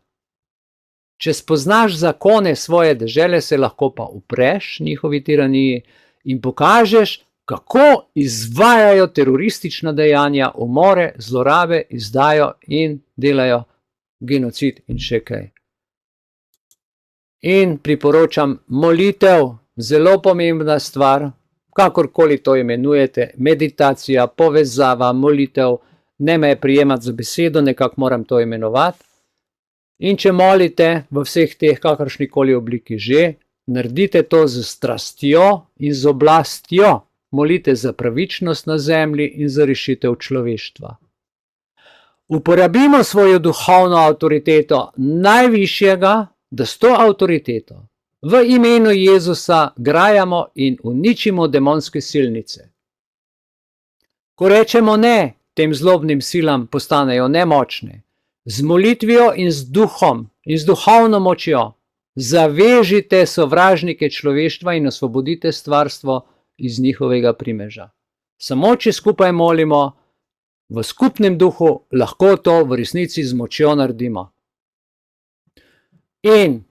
Če spoznaš zakone svoje dežele, se lahko pa upreš njihovi tiraniji in pokažeš, kako izvajajo teroristična dejanja, umore, zlorabe, izdajo in delajo genocid in še kaj. In priporočam molitev, zelo pomembna stvar, kakorkoli to imenujete, meditacija, povezava, molitev, ne me prijemati za besedo, nekako moram to imenovati. In če molite v vseh teh kakršnikoli obliki že, naredite to z strastjo in z oblastjo. Molite za pravičnost na zemlji in za rešitev človeštva. Uporabimo svojo duhovno avtoriteto najvišjega, da s to avtoriteto v imenu Jezusa grajamo in uničimo demonske silnice. Ko rečemo ne, tem zlobnim silam postanejo nemočne. Z molitvijo in z duhom in z duhovno močjo zavežite sovražnike človeštva in osvobodite stvarstvo iz njihovega primeža. Samo če skupaj molimo, v skupnem duhu lahko to v resnici z močjo naredimo. In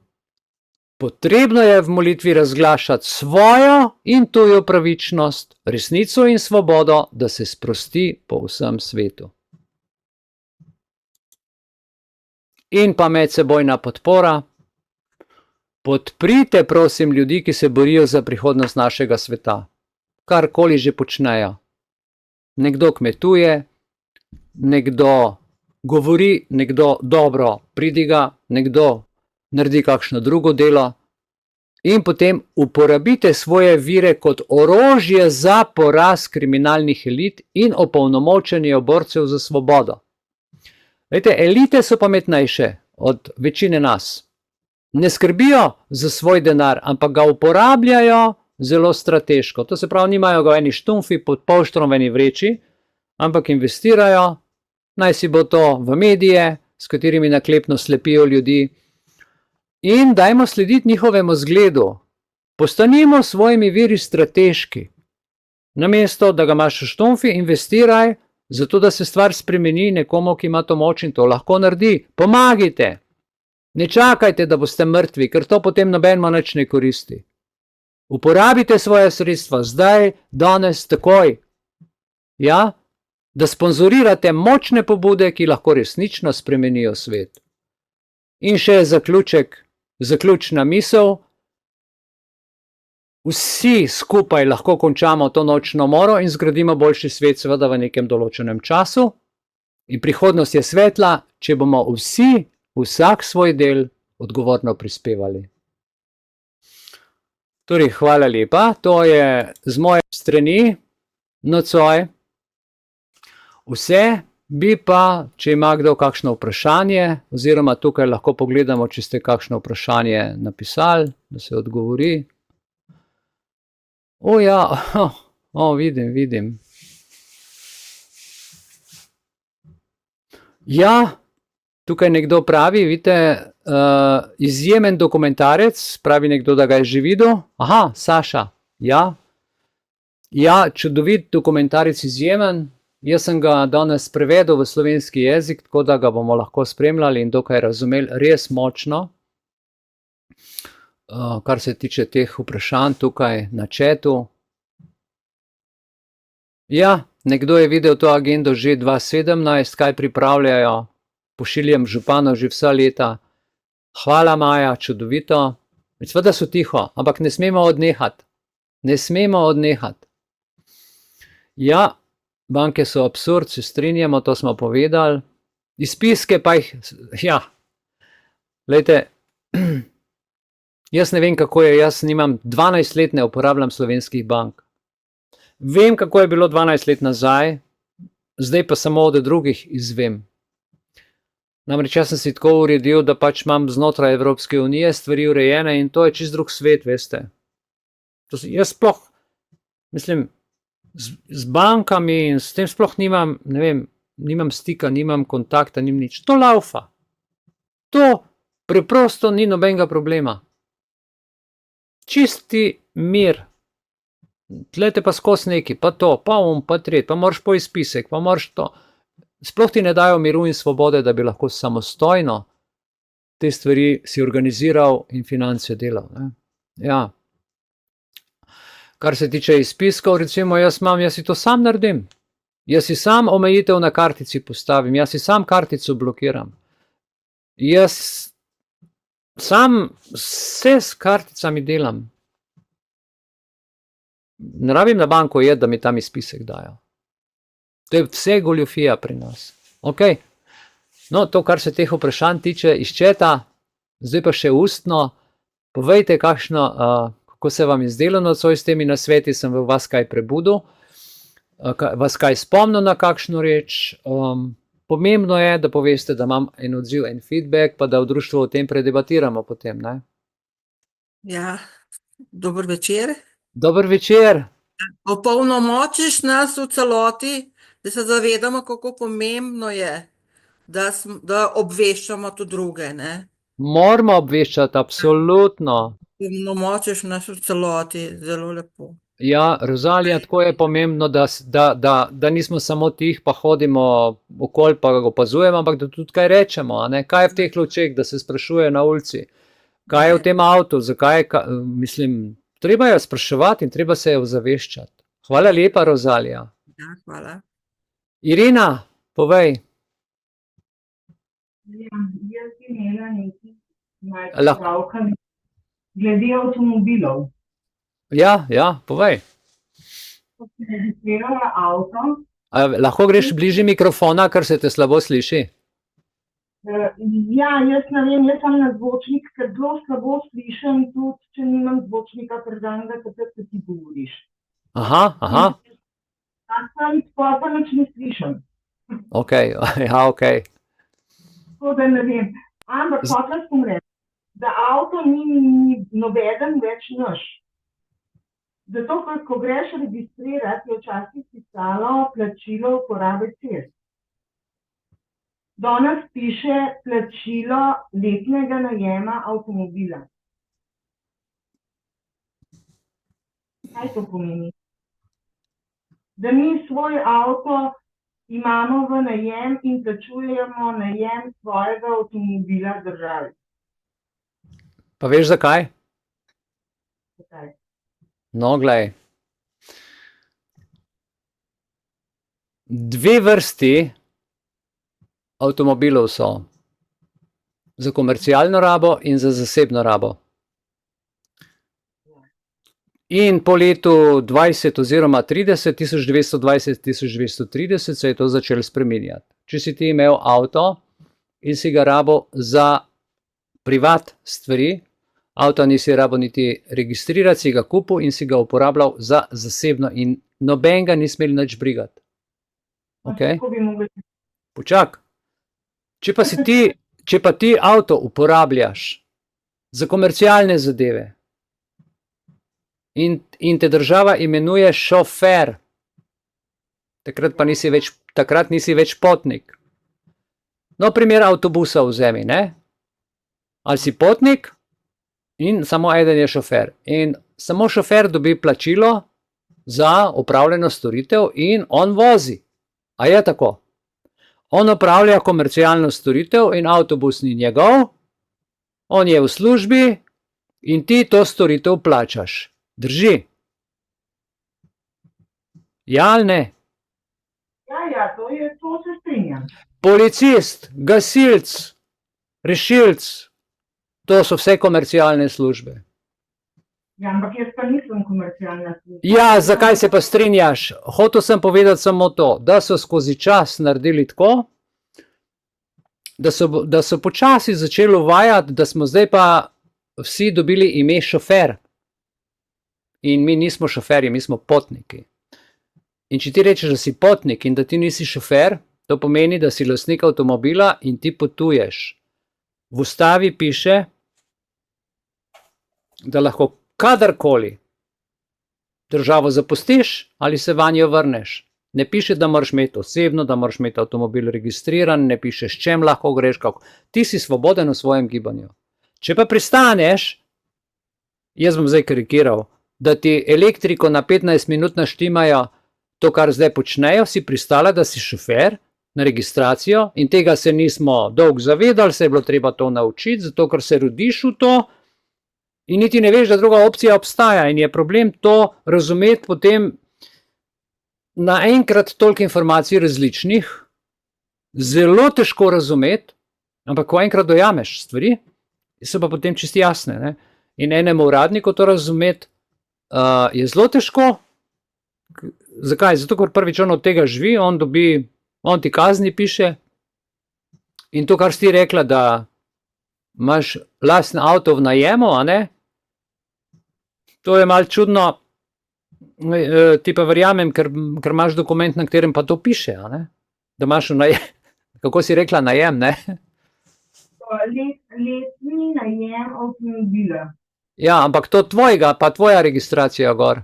potrebno je v molitvi razglašati svojo in tujo pravičnost, resnico in svobodo, da se sprosti po vsem svetu. In pa medsebojna podpora. Podprite, prosim, ljudi, ki se borijo za prihodnost našega sveta. Karkoli že počnejo. Nekdo kmetuje, nekdo govori, nekdo dobro pridiga, nekdo naredi kakšno drugo delo in potem uporabite svoje vire kot orožje za poraz kriminalnih elit in opolnomočenje borcev za svobodo. Veste, elite so pametnejše od večine nas. Ne skrbijo za svoj denar, ampak ga uporabljajo zelo strateško. To se pravi, nimajo ga v eni štumfi pod polštrom v eni vreči, ampak investirajo, naj si bo to v medije, s katerimi naklepno slepijo ljudi. In dajmo slediti njihovemu zgledu. Postanimo svojimi viri strateški. Namesto, da ga imaš v štumfi, investiraj, zato da se stvar spremeni nekomu, ki ima to moč in to lahko naredi. Pomagajte. Ne čakajte, da boste mrtvi, ker to potem nobenemu nič ne koristi. Uporabite svoje sredstva zdaj, danes, takoj. Ja? Da sponzorirate močne pobude, ki lahko resnično spremenijo svet. In še zaključna misel. Vsi skupaj lahko končamo to nočno moro in zgradimo boljši svet, seveda v nekem določenem času. In prihodnost je svetla, če bomo vsi, vsak svoj del odgovorno prispevali. Torej, hvala lepa. To je z moje strani nocoj vse. Bi pa, če ima kdo kakšno vprašanje, oziroma tukaj lahko pogledamo, če ste kakšno vprašanje napisali, da se odgovori. O ja, vidim. Ja, tukaj nekdo pravi, vidite, izjemen dokumentarec, pravi nekdo, da ga je že videl. Aha, Saša, ja. Ja, čudovit dokumentarec, izjemen. Jaz sem ga danes prevedel v slovenski jezik, tako da ga bomo lahko spremljali in dokaj razumeli res močno. Kar se tiče teh vprašanj tukaj na chatu. Ja, nekdo je videl to agendo že 2017, kaj pripravljajo, pošiljam županov že vsa leta. Hvala, Maja, čudovito. Seveda so tiho, ampak ne smemo odnehati. Ne smemo odnehati. Ja, banke so absurd, se strinjamo, to smo povedali. Izpiske pa jih, ja, glejte, jaz ne vem, kako je, jaz nimam 12 let, ne uporabljam slovenskih bank. Vem, kako je bilo 12 let nazaj, zdaj pa samo od drugih izvem. Namreč jaz sem si tako uredil, da pač imam znotraj Evropske unije stvari urejene in to je čist drug svet, veste. Jaz sploh, mislim, z bankami in s tem sploh nimam, ne vem, nimam stika, nimam kontakta, nimam nič. To laufa. To preprosto ni nobenega problema. čisti mir. Tlete pa skozi neki, pa to, pa pa tret, pa moraš po izpisek, pa moraš to. Sploh ti ne dajo miru in svobode, da bi lahko samostojno te stvari si organiziral in finance delal. Ne? Ja. Kar se tiče izpiskov, recimo jaz si to sam naredim. Jaz si sam omejitev na kartici postavim, jaz si sam kartico blokiram. Jaz sam vse s karticami delam. Ne rabim na banko iti, da mi tam izpisek dajo. To je vse goljufija pri nas. Okay. No, to, kar se teh vprašanj tiče iz četa, zdaj pa še ustno, povejte, kako se vam je zdelo nocoj s temi nasveti, sem v vas kaj prebudil, vas kaj spomnil na kakšno reč. Pomembno je, da poveste, da imam en odziv, en feedback, pa da v društvu o tem predebatiramo potem. Ne? Ja, dober večer. Dober večer. Opolnomočiš nas v celoti, da se zavedamo, kako pomembno je, da obveščamo tudi druge. Ne? Moramo obveščati, absolutno. Opolnomočiš nas v celoti, zelo lepo. Ja, Rozalija, tako je pomembno, da nismo samo tih, pa hodimo okoli, pa ga opazujemo, ampak da tudi kaj rečemo. Ne? Kaj je v teh lučeh, da se sprašuje na ulici? Kaj je v tem avtu? Zakaj? Mislim, treba je spraševati in treba se je ozaveščati. Hvala lepa, Rozalija. Ja, hvala. Irina, povej. Ja, jaz bi imela nekaj malce pravkami glede avtomobilov. Ja, povej. Ko si registrirala avto. Lahko greš bližje mikrofona, ker se te slabo sliši? Ja, jaz ne vem, jaz sem na zvočnik, ker zelo slabo slišim, tudi če nimam zvočnika predanega, takrat se ti govoriš. Aha. Tam sem sploh pa nič ne slišim. Ok. Tako da ne vem. Ampak hotela sem reči, da avto ni nobeden več naš. Zato, ko greš registrirati, je včasih pisalo plačilo uporabe cest. Danes piše plačilo letnega najema avtomobila. Kaj to pomeni? Da mi svoj avto imamo v najem in plačujemo najem svojega avtomobila državi. Pa veš zakaj? Zakaj? No, glej. Dve vrsti avtomobilov so. Za komercialno rabo in za zasebno rabo. In po letu 20 oziroma 30, 1920-1930 se je to začelo spreminjati. Če si ti imel avto in si ga rabo za privat stvari, avto nisi rabo niti registrirati, si ga kupil in si ga uporabljal za zasebno in noben ga ni smel nič brigati. Okay? Počak. Če pa ti avto uporabljaš za komercialne zadeve in te država imenuje šofer, takrat nisi več potnik. No, primer avtobusa vzemi, ne? Ali si potnik in samo eden je šofer. In samo šofer dobi plačilo za opravljeno storitev in on vozi. A je tako? On opravlja komercialno storitev in avtobus ni njegov, on je v službi in ti to storitev plačaš. Drži? Ja ali ne? Ja, to se strinjam. Policist, gasilc, rešilc, to so vse komercialne službe. Ja, ampak jaz pa nisem komercialna služba. Ja, zakaj se pa strinjaš? Hotel sem povedati samo to, da so skozi čas naredili tako, da so počasi začeli uvajati, da smo zdaj pa vsi dobili ime šofer. In mi nismo šoferji, mi smo potniki. In če ti rečeš, da si potnik in da ti nisi šofer, to pomeni, da si lastnik avtomobila in ti potuješ. V ustavi piše, da lahko kadarkoli državo zapustiš ali se vanjo vrneš. Ne piše, da moraš imeti osebno, da moraš imeti avtomobil registriran, ne piše, s čem lahko greš, kako. Ti si svoboden v svojem gibanju. Če pa pristaneš jaz bom zdaj karikiral, da ti elektriko na 15 minut naštimajo, to, kar zdaj počnejo, si pristala, da si šofer na registracijo in tega se nismo dolgo zavedali, se je bilo treba to naučiti, zato ker se rodiš v to in niti ne veš, da druga opcija obstaja in je problem to razumeti potem naenkrat toliko informacij različnih, zelo težko razumeti, ampak ko enkrat dojameš stvari, so pa potem čisto jasne. Ne? In enemu uradniku to razumeti je zelo težko. Zakaj? Zato, ker prvič on od tega živi, on ti kazni piše in to, kar si ti rekla, da imaš lasten avto v najemu, a ne? To je malo čudno, ti pa verjamem, ker imaš dokument, na katerem pa to piše, a ne? Da imaš v najem, kako si rekla, najem, ne? Letni najem avtomobila. Ja, ampak to tvojega, pa tvoja registracija gor.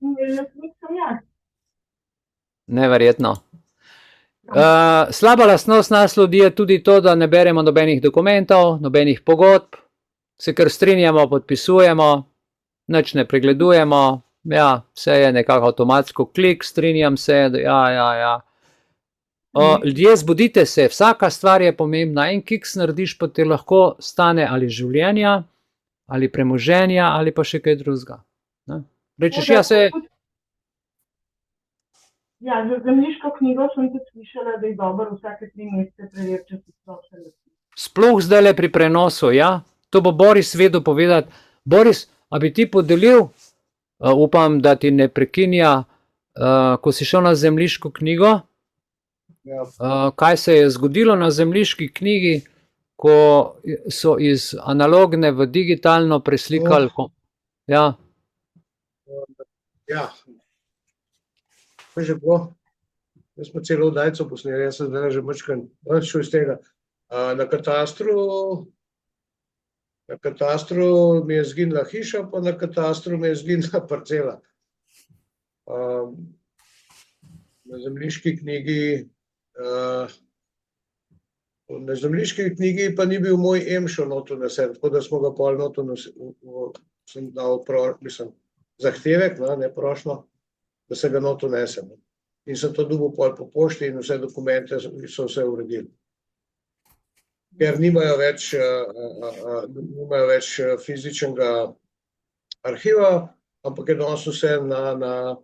Lastnik sem jaz. Neverjetno. Slaba lastnost nas ljudi je tudi to, da ne beremo nobenih dokumentov, nobenih pogodb, se kar strinjamo, podpisujemo, nič ne pregledujemo, ja, vse je nekako avtomatsko klik, strinjam se, da ja. Ljudje, zbudite se, vsaka stvar je pomembna, en kiks narediš, pa te lahko stane ali življenja, ali premoženja, ali pa še kaj drugega. Rečeš, ja, se... Ja, za zemljiško knjigo sem tudi slišala, da je dobro vsake 3 mesece preveriti, če si sploh še lastnik. Sploh zdajle pri prenosu, ja. To bo Boris vedel povedati. Boris, a bi ti podelil, upam, da ti ne prekinja, ko si šel na zemljiško knjigo, Ja. Kaj se je zgodilo na zemljiški knjigi, ko so iz analogne v digitalno preslikali? Ja. Ja. To je že bilo. Jaz smo celo oddajco posneli, jaz sem zdaj že mačkan šel iz tega. Na katastru mi je zginila hiša, pa na katastru mi je zginila parcela. Na zemljiški knjigi pa ni bil moj EMŠO noto nesen, tako da smo ga pol noto sem dal zahtevek, ne prošnjo, da se ga noto nesem. In sem to dobil pol po pošti in vse dokumente so vse uredili. Ker nimajo več fizičnega arhiva, ampak je danes vse na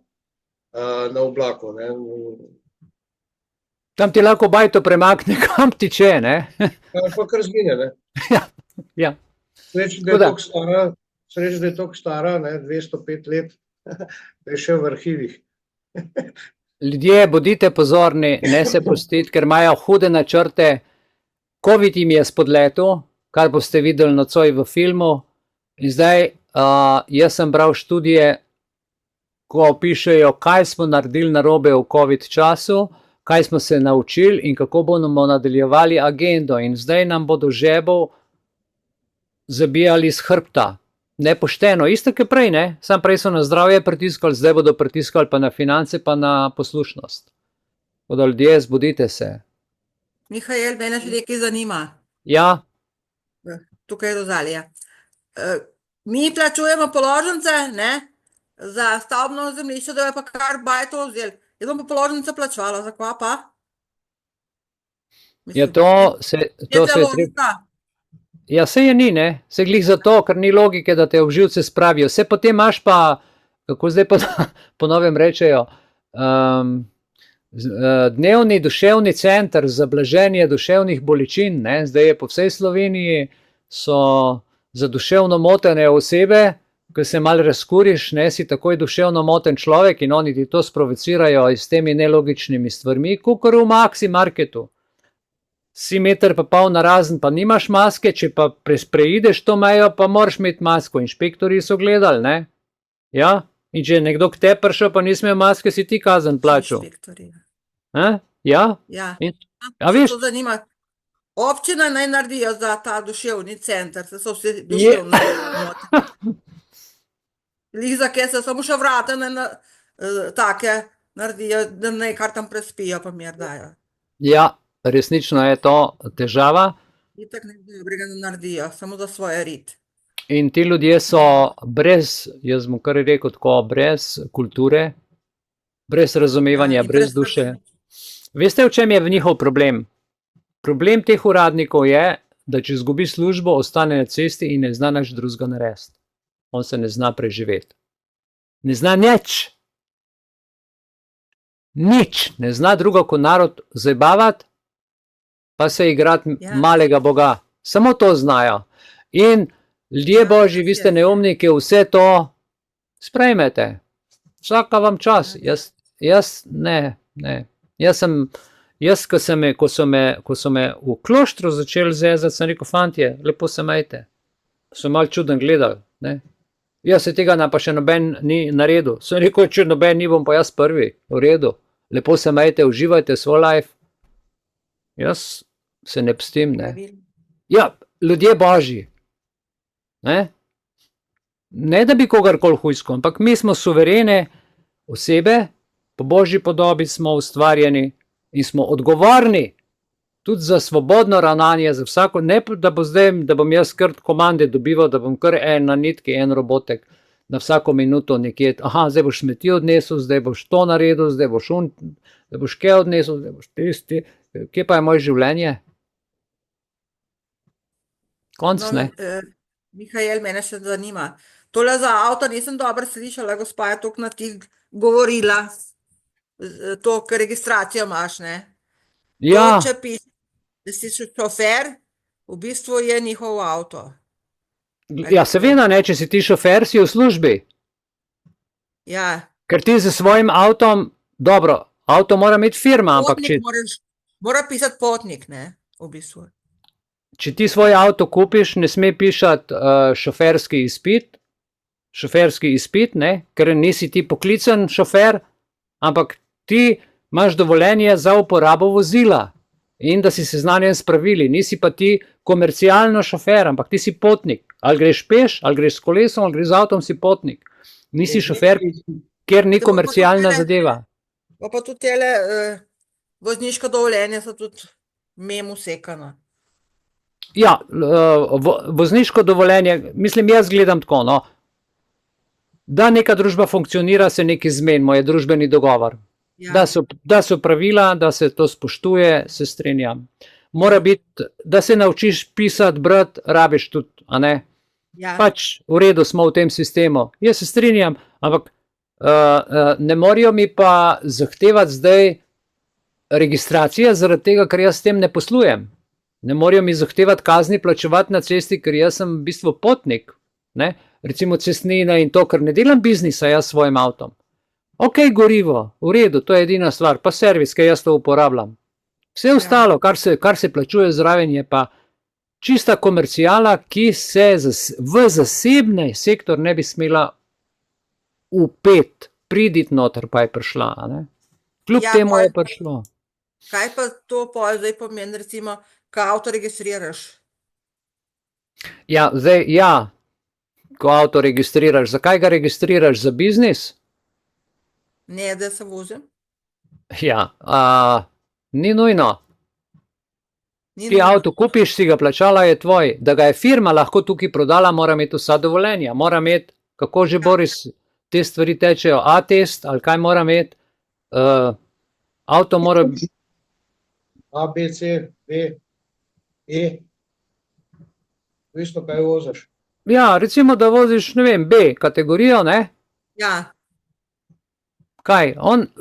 oblaku. Ne. Tam ti lahko bajto premakne, kam tiče, ne? Pa kar zgine, ne. Ja. Sreč, da je toliko stara, ne, 205 let, da je še v arhivih. Ljudje, bodite pozorni, ne se pustiti, ker imajo hude načrte. Covid jim je spodletel, kar boste videli nocoj v filmu. In zdaj, jaz sem bral študije, ko pišejo, kaj smo naredili narobe v Covid času, kaj smo se naučili in kako bomo nadaljevali agendo. In zdaj nam bodo žebov zabijali z hrbta. Nepošteno, isto kot prej, ne? Sam prej so na zdravje pritiskali, zdaj bodo pritiskali pa na finance, pa na poslušnost. Tako da ljudje, zbudite se. Mihael, mene še nekaj zanima. Ja, Tukaj je Rozalija. Mi plačujemo položnice, ne, za stavbno zemljišče, da je pa kar bajto vzeli. Jaz bom pa položnice plačala, za kva pa? ja to se je treba... Ja, se je ni, ne? Se glih zato, ker ni logike, da te obživce spravijo. Se potem imaš pa, kako zdaj po novem rečejo, dnevni duševni center za blaženje duševnih bolečin, ne? Zdaj je po vsej Sloveniji so za duševno motene osebe, ko se malo razkuriš, ne, si takoj duševno moten človek in oni ti to sprovocirajo s temi nelogičnimi stvarmi, kakor v Maxi Marketu. Si meter pa pol narazen, pa nimaš maske, če pa preideš to mejo, pa moraš imeti masko. Inšpektorji so gledali, ne? Ja? In če je nekdo k te prišel, pa nisi imel maske, si ti kazen plačal. Ja? Ja. A veš? To zanima. Občina naj naredijo za ta duševni center, se so vsi duševno motili. Lih za kaj se samo še vrata take naredijo, da naj kar tam prespijo, pa mir dajo. Ja, resnično je to težava. Itak nekaj dobrega ne naredijo, samo za svoje rit. In ti ljudje so brez, jaz bom kar rekel tako, brez kulture, brez razumevanja, in brez duše. Veste, v čem je njihov problem? Problem teh uradnikov je, da če izgubi službo, ostane na cesti in ne zna nič drugega narediti. On se ne zna preživeti. Ne zna nič. Nič. Ne zna drugo kot narod zabavati, pa se igrati malega boga. Samo to znajo. In ljudje božji, vi ste neumni, ki vse to sprejmete. Vsaka vam čas. Jaz ne. Jaz, ko so me v kloštru začeli zezati, sem rekel, fantje, lepo se majte. So malo čuden gledali. Ne? Jaz se tega pa še noben ni naredil. Sem rekel, če noben ni, bom pa jaz prvi. V redu. Lepo se majte, uživajte svoj life. Jaz se ne pstim, ne. Ja, ljudje božji. Ne da bi kogarkoli hujsko, ampak mi smo suverene osebe, po božji podobi smo ustvarjeni in smo odgovorni tudi za svobodno ravnanje, za vsako, ne da bom jaz kar komande dobival, da bom kar na nitki, en robotek na vsako minuto nekje, zdaj boš smeti odnesel, zdaj boš to naredil, zdaj boš kaj odnesel, zdaj boš tisti, kje pa je moje življenje? Konc, ne? Mihajl, mene še zanima. Tole za avto nisem dobro slišala, gospa je toliko na ti govorila. To, ker registracijo imaš, ne? Ja. To, če piše, da si šofer, v bistvu je njihov avto. Ja, seveda ne, če si ti šofer, si v službi. Ja. Ker ti z svojim avtom, dobro, avto mora imeti firma, ampak če... Mora pisati potnik, ne, v bistvu. Če ti svoj avto kupiš, ne sme pišati šoferski izpit, ne, ker nisi ti poklican šofer, ampak ti imaš dovoljenje za uporabo vozila in da si seznanjen s pravili, nisi pa ti komercialno šofer, ampak ti si potnik. Ali greš peš, ali greš s kolesom, ali greš z avtom, si potnik. Nisi šofer, ker ni komercialna zadeva. Pa tudi tele vozniško dovoljenje so tudi mem usekana. Ja, vozniško dovoljenje, mislim, jaz gledam tako, no. Da neka družba funkcionira, se nekaj zmenimo, je družbeni dogovor. Ja. Da so pravila, da se to spoštuje, se strinjam. Mora biti, da se naučiš pisati, brati, rabiš tudi, a ne? Ja. Pač v redu smo v tem sistemu. Jaz se strinjam, ampak ne morajo mi pa zahtevati zdaj registracije, zaradi tega, ker jaz s tem ne poslujem. Ne morajo mi zahtevati kazni plačevati na cesti, ker jaz sem v bistvu potnik, ne? Recimo cestnina in to, ker ne delam biznisa jaz s svojim avtom. Ok, gorivo, v redu, to je edina stvar, pa servis, ki jaz to uporabljam. Vse ostalo, kar se plačuje zraven, je pa čista komercijala, ki se v zasebni sektor ne bi smela priditi noter, pa je prišla, ne? Kljub temu je prišlo. Kaj pa to zdaj pomeni, recimo, ko avto registriraš? Ja, zdaj, ko avto registriraš, zakaj ga registriraš? Za biznis? Ne, da se vozim. Ja, ni nujno. Ti avto kupiš, si ga plačala, je tvoj. Da ga je firma lahko tukaj prodala, mora imeti vsa dovoljenja. Mora imeti, kako že Boris, te stvari tečejo, A-test, ali kaj mora imeti. Avto mora... A, B, C, B, E. Isto, kaj voziš. Ja, recimo, da voziš, ne vem, B kategorijo, ne? Ja. Kaj?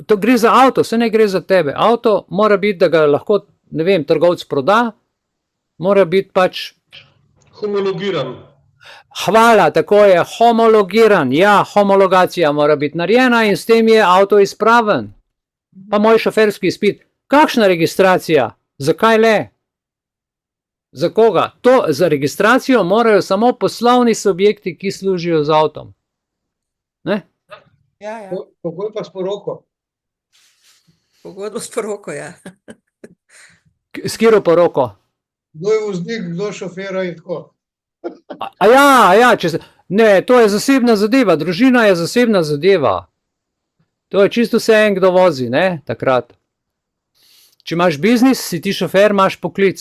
To gre za avto, se ne gre za tebe. Avto mora biti, da ga lahko, ne vem, trgovec proda, mora biti pač... Homologiran. Hvala, tako je, homologiran. Ja, homologacija mora biti narejena in s tem je avto izpraven. Pa moj šoferski izpit. Kakšna registracija? Zakaj le? Za koga? Za registracijo morajo samo poslovni subjekti, ki služijo z avtom. Ne? Ja. Kako je pa s poroko? Pogodbo s poroko, ja. S katero poroko? Kdo je voznik, kdo šofera in tako. Ne, to je zasebna zadeva, družina je zasebna zadeva. To je čisto vse en, kdo vozi, ne, takrat. Če imaš biznis, si ti šofer, imaš poklic.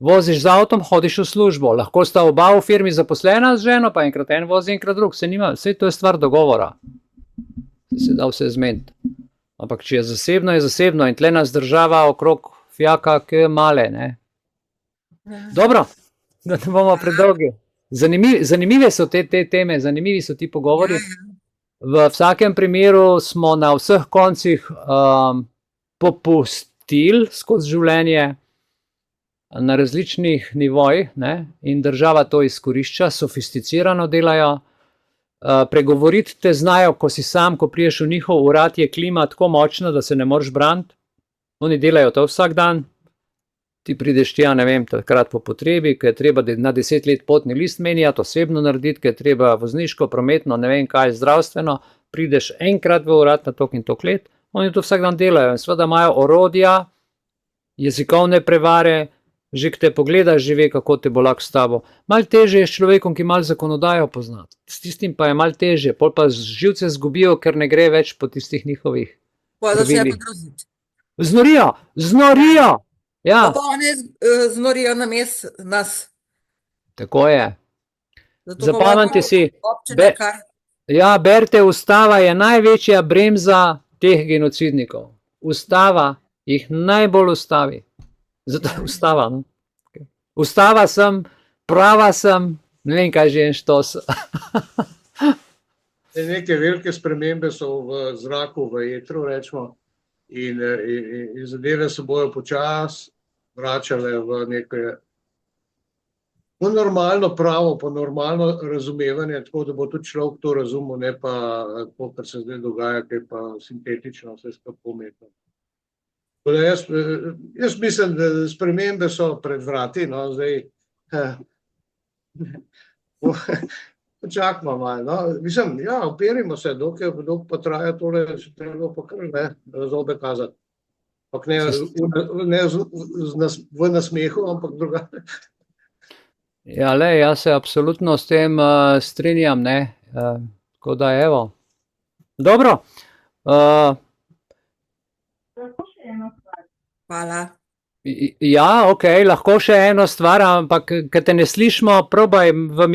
voziš z avtom, hodiš v službo. Lahko sta oba v firmi zaposlena z ženo, pa enkrat en vozi, enkrat drug. Vse to je stvar dogovora. Se da vse zmeniti. Ampak če je zasebno in tle nas država okrog fjaka, ki je male, ne. Dobro, da ne bomo predolgi. Zanimive so te teme, zanimivi so ti pogovori. V vsakem primeru smo na vseh koncih popustili skozi življenje na različnih nivojih, ne, in država to izkorišča, sofisticirano delajo. Pregovoriti te znajo, ko si sam, ko priješ v njihov urad, je klima tako močna, da se ne moreš braniti. Oni delajo to vsak dan. Ti prideš tja, ne vem, takrat po potrebi, ker je treba na 10 let potni list menjati, osebno narediti, ker je treba vozniško, prometno, ne vem kaj, zdravstveno, prideš enkrat v urad na tok in tok let, oni to vsak dan delajo in seveda imajo orodja, jezikovne prevare, že k te pogledaš, že ve, kako te bo lahko s tabo. Malo teže je s človekom, ki malo zakonodajo poznati. S tistim pa je malo teže, pol pa živce zgubijo, ker ne gre več po tistih njihovih pravilih. Znorijo! Ja. Pa oni znorijo namesto nas. Tako je. Zapomnite si, berite, ustava je največja bremza teh genocidnikov. Ustava jih najbolj ustavi. Zato je ustava. No? Ustava sem, prava sem, ne vem kaj že en štos. Neke velike spremembe so v zraku, v etru, rečemo. In zadeve se bojo počasi vračale v nekaj normalno pravo, pa normalno razumevanje, tako da bo tudi človek to razumel, ne pa to, kar se zdaj dogaja, ki je pa sintetično, vse skupaj umetno. Jaz mislim, da spremembe so pred vrati, no, zdaj počakamo malo, no. Mislim, ja, operimo se, dok pa traja tole, se treba pa kar, ne, zobe kazati. Pak ne v nasmehu, ampak drugače. Ja, jaz se absolutno s tem strinjam, ne, tako da evo. Dobro. Hvala. Ja, ok, lahko še eno stvar, ampak ker te ne slišimo, probaj v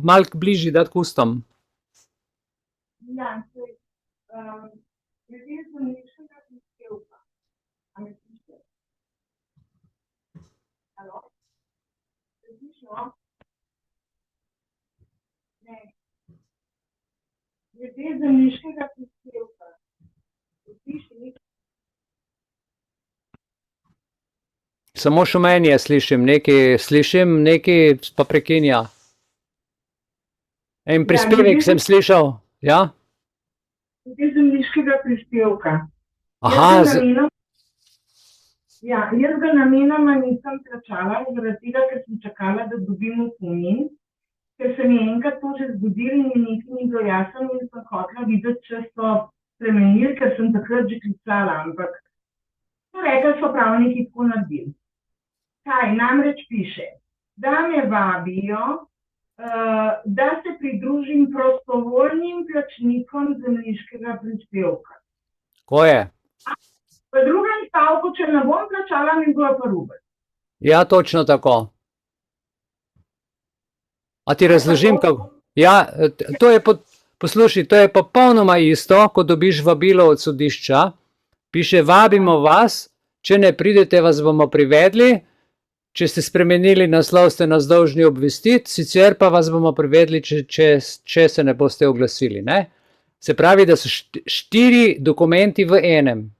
malo bližji dati k ustom. Ja, ljudje z zemljiškega prispevka. A me slišite? Halo? Se slišimo? Ne. Ljudje z zemljiškega prispevka. Se sliši? Samo šumenje slišim, nekaj pa prekinja. En prispevek sem slišal, ja? Ljudje z zemljiškega prispevka. Aha. Jaz ga namenoma nisem plačala, zaradi tega, ker sem čakala, da dobim opomin, ker se mi enkrat to že zgodilo in nekaj ni bilo jasno in sem hotela videti, če so spremenili, ker sem takrat že klicala, ampak to rekli so pravniki tako naredili. Kaj namreč piše, da me vabijo, da se pridružim prostovoljnim plačnikom zemljiškega prispevka. Ko je? V drugem stavku, če ne bom plačala, mi bo pa rubelj. Ja, točno tako. A ti razložim, kako? Ja, to je, poslušaj, to je popolnoma isto, ko dobiš vabilo od sodišča, piše, vabimo vas, če ne pridete, vas bomo privedli, če ste spremenili naslov, ste nas dolžni obvestiti, sicer pa vas bomo privedli, če se ne boste oglasili. Ne? Se pravi, da so 4 dokumenti v enem.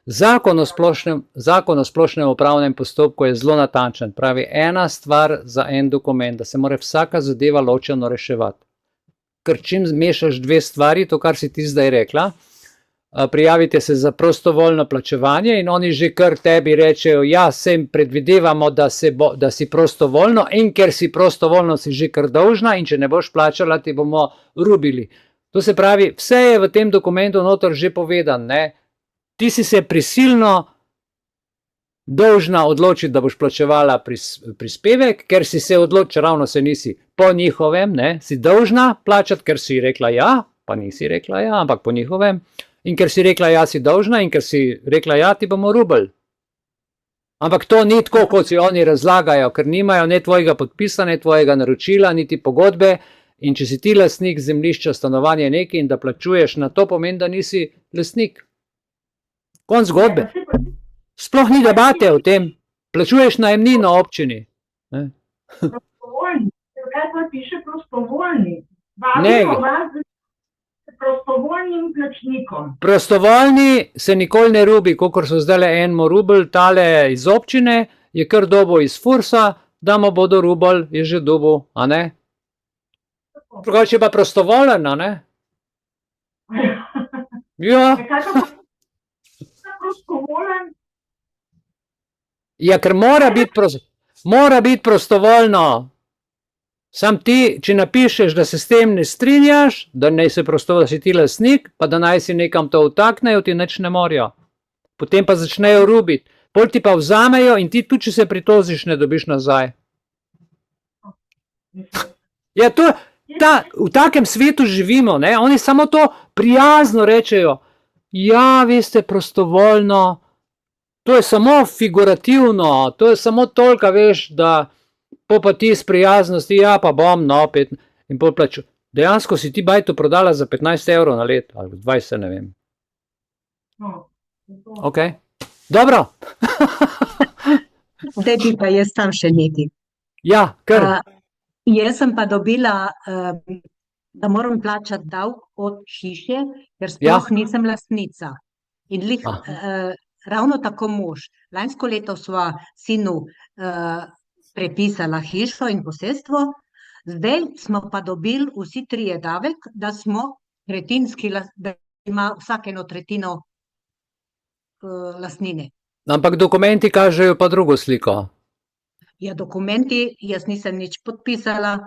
Zakon o splošnem upravnem postopku je zelo natančen. Pravi, ena stvar za en dokument, da se mora vsaka zadeva ločeno reševati. Ker čim mešaš 2 stvari, to, kar si ti zdaj rekla, prijavite se za prostovoljno plačevanje in oni že kar tebi rečejo, ja, sem predvidevamo, da si prostovoljno in ker si prostovoljno, si že kar dolžna in če ne boš plačala, ti bomo rubili. To se pravi, vse je v tem dokumentu noter že povedan, ne? Ti si se prisilno dolžna odločiti, da boš plačevala prispevek, ker si se odločila, ravno se nisi, po njihovem, ne, si dolžna plačati, ker si rekla ja, pa nisi rekla ja, ampak po njihovem. In ker si rekla ja, si dolžna in ker si rekla ja, ti bomo rubelj. Ampak to ni tako, kot si oni razlagajo, ker nimajo ne tvojega podpisa, ne tvojega naročila, niti pogodbe. In če si ti lastnik zemljišča, stanovanja nekaj in da plačuješ na to, pomeni, da nisi lastnik. Konc zgodbe. Sploh ni debate o tem. Plačuješ najemnino občini. Ne? Prostovoljni. Kaj pa piše prostovoljni? Ne. Vabimo vas, da ste prostovoljnim plačnikom. Prostovoljni se nikoli ne rubi, kakor so zdaj en rubel tale iz občine, je kar dobo iz Fursa, da mu bodo rubel, je že dobo, a ne? Drugače je pa prostovoljen, a ne? Ja. Kaj pa prostovoljen? Ja, ker mora biti prostovoljno. Sam ti, če napišeš, da se s tem ne strinjaš, da naj se prostovoljno, da si ti lastnik, pa da naj si nekam to vtaknejo, ti nič ne morajo. Potem pa začnejo rubiti. Pol ti pa vzamejo in ti tudi, če se pritožiš, ne dobiš nazaj. Ja, v takem svetu živimo, ne? Oni samo to prijazno rečejo. Ja, veste, prostovoljno, to je samo figurativno, to je samo toliko, veš, da pa ti iz prijaznosti, ja, pa bom, no, opet, in pol plaču. Dejansko si ti bajto prodala za 15 evrov na let, ali 20, ne vem. Ok, dobro. Zdaj bi pa jaz tam še nekaj. Ja, kar. Jaz sem pa dobila, da moram plačati davek od hiše, ker sploh nisem lastnica. In ravno tako mož. Lansko leto sva sinu prepisala hišo in posestvo, zdaj smo pa dobili vsi trije davek, da smo tretjinski, da ima vsak eno tretjino lastnine. Ampak dokumenti kažejo pa drugo sliko. Ja, dokumenti, jaz nisem nič podpisala.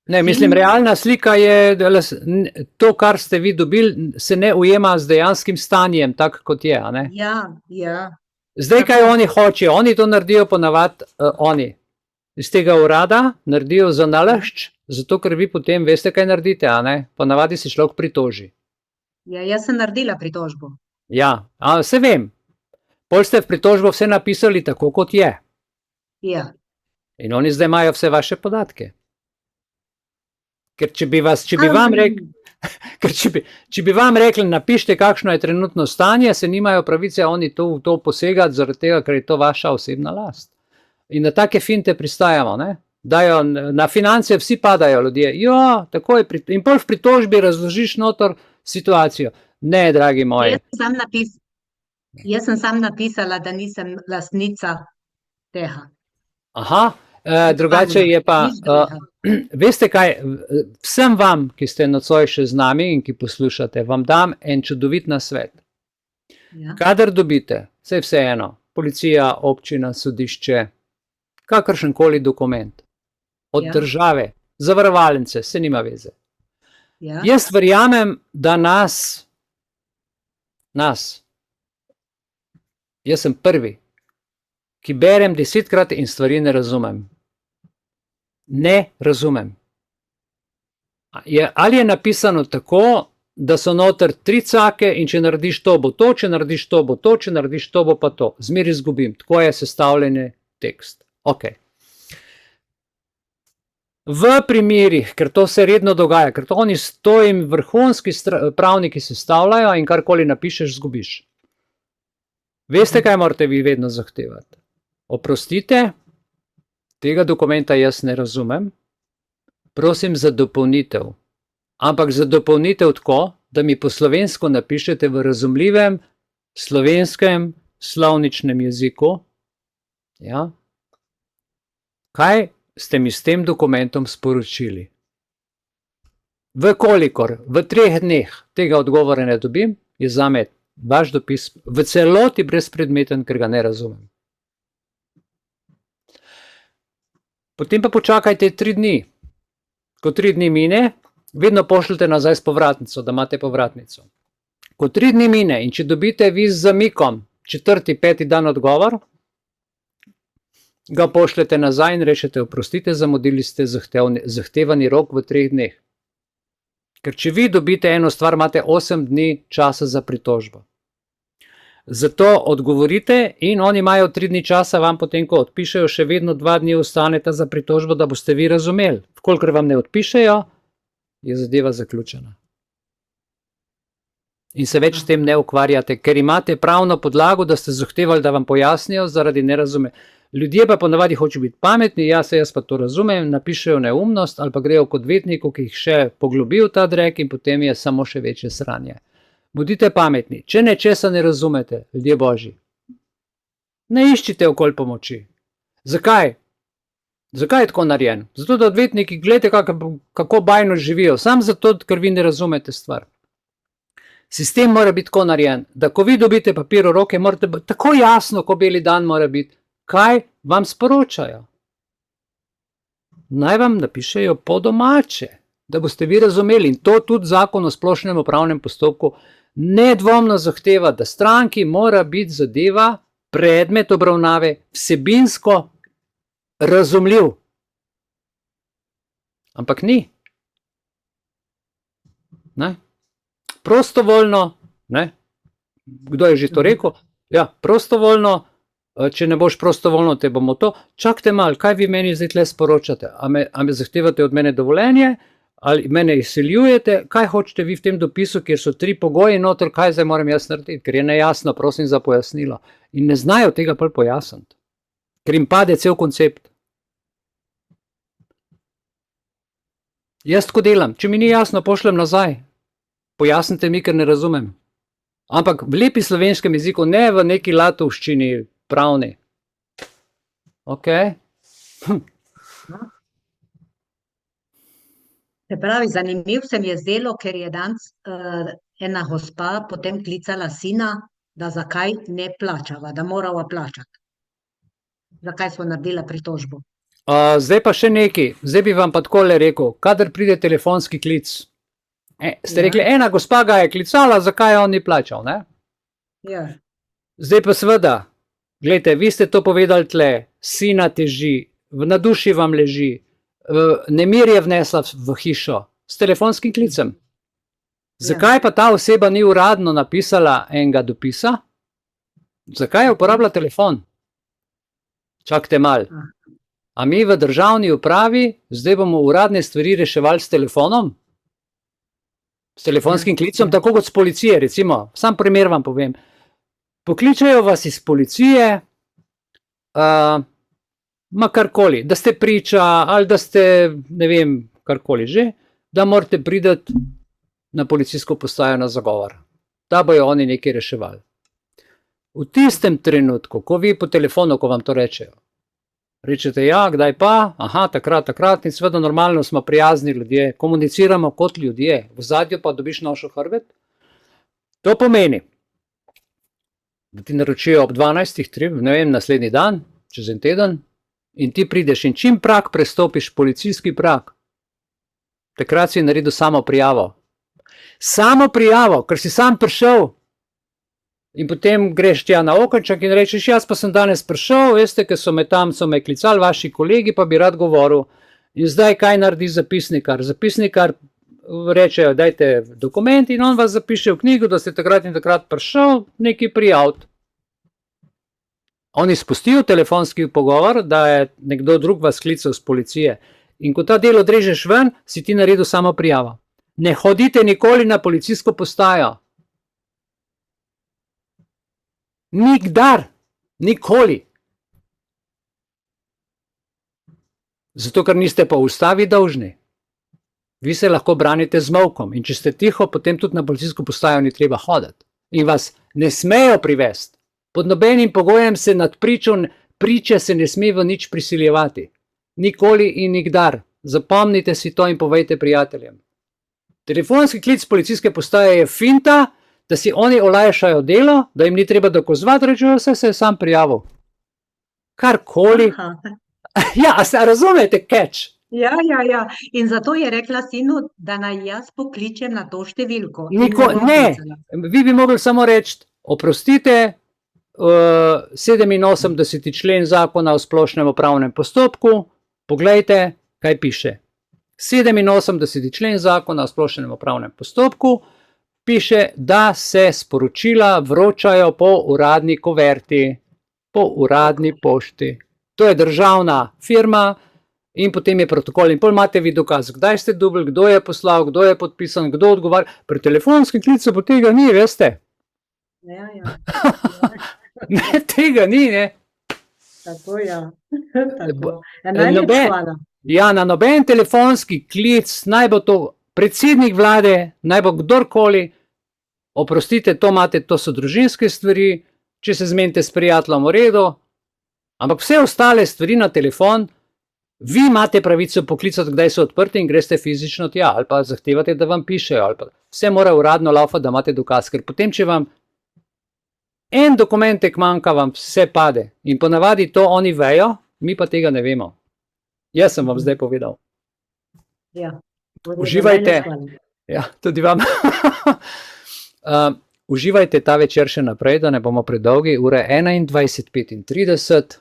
Ne, mislim, realna slika je, to, kar ste vi dobili, se ne ujema z dejanskim stanjem, tako kot je, a ne? Ja, ja. Zdaj, kaj oni hočejo? Oni to naredijo ponavadi, oni iz tega urada naredijo za nalašč, zato ker vi potem veste, kaj naredite, a ne? Ponavadi se človek pritoži. Ja, jaz sem naredila pritožbo. Ja, se vem. Pol ste v pritožbo vse napisali tako, kot je. Ja. In oni zdaj imajo vse vaše podatke. Ker če bi vam rekli, napišite, kakšno je trenutno stanje, se nimajo pravice oni to posegati, zaradi tega, ker je to vaša osebna last. In na take finte pristajamo, ne? Dajo, na finance vsi padajo ljudje. Ja, tako je, in pol v pritožbi razložiš notor situacijo. Ne, dragi moji. Jaz sem sam napisala, da nisem lastnica tega. Aha, drugače je pa, veste kaj, vsem vam, ki ste nocoj še z nami in ki poslušate, vam dam en čudovit nasvet. Ja. Kadar dobite, vseeno, policija, občina, sodišče, kakršenkoli dokument od države, zavarovalnice, se nima veze. Ja. Jaz verjamem, da jaz sem prvi, ki berem 10-krat in stvari ne razumem. Ne razumem. Ali je napisano tako, da so noter 3 cake in če narediš to, bo to, če narediš to, bo to, če narediš to, bo pa to. Zmeri izgubim. Tako je sestavljen tekst. Ok. V primerih, ker to se redno dogaja, ker to oni stojim vrhunski pravniki sestavljajo in karkoli napišeš, zgubiš. Veste, kaj morate vi vedno zahtevati? Oprostite, tega dokumenta jaz ne razumem, prosim za dopolnitev. Ampak za dopolnitev tako, da mi po slovensko napišete v razumljivem slovenskem slovničnem jeziku. Ja? Kaj ste mi s tem dokumentom sporočili? Vkolikor v 3 dneh tega odgovora ne dobim, je zame vaš dopis v celoti brezpredmeten, ker ga ne razumem. Potem pa počakajte 3 dni. Ko 3 dni mine, vedno pošljite nazaj s povratnico, da imate povratnico. Ko 3 dni mine in če dobite vi z zamikom 4., 5. dan odgovor, ga pošljete nazaj in rečete, oprostite, zamudili ste zahtevani rok v 3 dneh. Ker če vi dobite eno stvar, imate 8 dni časa za pritožbo. Zato odgovorite in oni imajo 3 dni časa, vam potem, ko odpišejo, še vedno 2 dni ostaneta za pritožbo, da boste vi razumeli. Kolikor vam ne odpišejo, je zadeva zaključena. In se več s tem ne ukvarjate, ker imate pravno podlago, da ste zahtevali, da vam pojasnijo zaradi nerazume. Ljudje pa ponavadi hočejo biti pametni, jaz pa to razumem, napišejo neumnost ali pa grejo k odvetniku, ki jih še poglobi v ta drek in potem je samo še večje sranje. Bodite pametni, če nečesa ne razumete, ljudje božji, ne iščite okoli pomoči. Zakaj? Zakaj je tako narejen? Zato, da odvetniki gledate, kako bajno živijo, sam zato, ker vi ne razumete stvar. Sistem mora biti tako narejen, da ko vi dobite papir v roke, morate tako jasno, ko beli dan mora biti, kaj vam sporočajo. Naj vam napišejo po domače, da boste vi razumeli. In to tudi zakon o splošnem upravnem postopku nedvomno zahteva, da stranki mora biti zadeva, predmet obravnave, vsebinsko razumljiv. Ampak ni. Ne? Prostovoljno, ne? Kdo je že to rekel? Ja, prostovoljno, če ne boš prostovoljno, te bomo to. Čakajte malo, kaj vi meni zdaj tle sporočate? A me zahtevate od mene dovoljenje? Ali mene izsiljujete? Kaj hočete vi v tem dopisu, kjer so 3 pogoji noter, kaj zdaj moram jaz narediti? Ker je nejasno, prosim za pojasnilo. In ne znajo tega pol pojasniti. Ker jim pade cel koncept. Jaz tako delam. Če mi ni jasno, pošljem nazaj. Pojasnite mi, ker ne razumem. Ampak v lepi slovenskem jeziku, ne v neki latovščini pravni. Ok? Se pravi, zanimiv se mi je zdelo, ker je danes ena gospa potem klicala sina, da zakaj ne plačava, da morava plačati. Zakaj smo naredila pritožbo. Zdaj pa še nekaj. Zdaj bi vam pa takole rekel, kadar pride telefonski klic. Ste rekli, ena gospa ga je klicala, zakaj on ni plačal, ne? Ja. Zdaj pa seveda, gledajte, vi ste to povedali tle, sina teži, na duši vam leži, nemir je vnesla v hišo s telefonskim klicem. Zakaj pa ta oseba ni uradno napisala enega dopisa? Zakaj je uporabila telefon? Čakajte malo. A mi v državni upravi zdaj bomo uradne stvari reševali s telefonom? S telefonskim klicom, tako kot s policije, recimo. Sam primer vam povem. Pokličajo vas iz policije, ma karkoli, da ste priča ali da ste, ne vem, karkoli že, da morate priti na policijsko postajo na zagovor. Da bojo oni nekaj reševali. V tistem trenutku, ko vi po telefonu, ko vam to rečejo, rečete, ja, kdaj pa, aha, takrat, in seveda normalno smo prijazni ljudje, komuniciramo kot ljudje, v zadju pa dobiš nož v hrbet. To pomeni, da ti naročijo ob 12, ne vem, naslednji dan, čez en teden, in ti prideš in čim prag prestopiš policijski prag, takrat si naredil samo prijavo. Samo prijavo, ker si sam prišel. In potem greš tja na okenček in rečeš, jaz pa sem danes prišel, veste, ker so me klicali vaši kolegi, pa bi rad govoril. In zdaj kaj naredi zapisnikar? Zapisnikar rečejo, dajte dokument in on vas zapiše v knjigo, da ste takrat in takrat prišel nekaj prijaviti. Oni spustijo telefonski pogovor, da je nekdo drug vas klical z policije. In ko ta del odrežeš ven, si ti naredil samo prijavo. Ne hodite nikoli na policijsko postajo. Nikdar, nikoli. Zato, ker niste pa v ustavi dolžni. Vi se lahko branite z molkom in če ste tiho, potem tudi na policijsko postajo ni treba hoditi. In vas ne smejo privesti. Pod nobenim pogojem se nad priče se ne sme v nič prisiljevati. Nikoli in nikdar. Zapomnite si to in povejte prijateljem. Telefonski klic policijske postaje je finta, da si oni olajšajo delo, da jim ni treba dokazovati, rečejo, se je sam prijavil. Karkoli. Ja, a razumete, catch? Ja. In zato je rekla sinu, da naj jaz pokličem na to številko. Ne, vi bi mogli samo reči, oprostite, 87. člen zakona o splošnem upravnem postopku, poglejte, kaj piše. 87. člen zakona o splošnem upravnem postopku, piše, da se sporočila vročajo po uradni kuverti, po uradni pošti. To je državna firma in potem je protokol in pol imate vi dokaz, kdaj ste dobili, kdo je poslal, kdo je podpisan, kdo odgovarja. Pri telefonskem klicu pa tega ni, veste. Ja. Ne, tega ni, ne. Tako, ja. Tako. Ja, Noben- najlepša hvala. Ja, na noben telefonski klic, naj bo to predsednik vlade, naj bo kdorkoli, oprostite, to so družinske stvari, če se zmenite s prijateljem v redu, ampak vse ostale stvari na telefon, vi imate pravico poklicati, kdaj so odprti in greste fizično tja, ali pa zahtevate, da vam pišejo, ali pa vse mora uradno laufati, da imate dokaz, ker potem, če vam en dokumentek manjka, vam vse pade in ponavadi to oni vejo, mi pa tega ne vemo. Jaz sem vam zdaj povedal. Ja. Uživajte. Najlepša hvala. Ja, tudi vam. Uživajte ta večer še naprej, da ne bomo predolgi, ura je 21:35.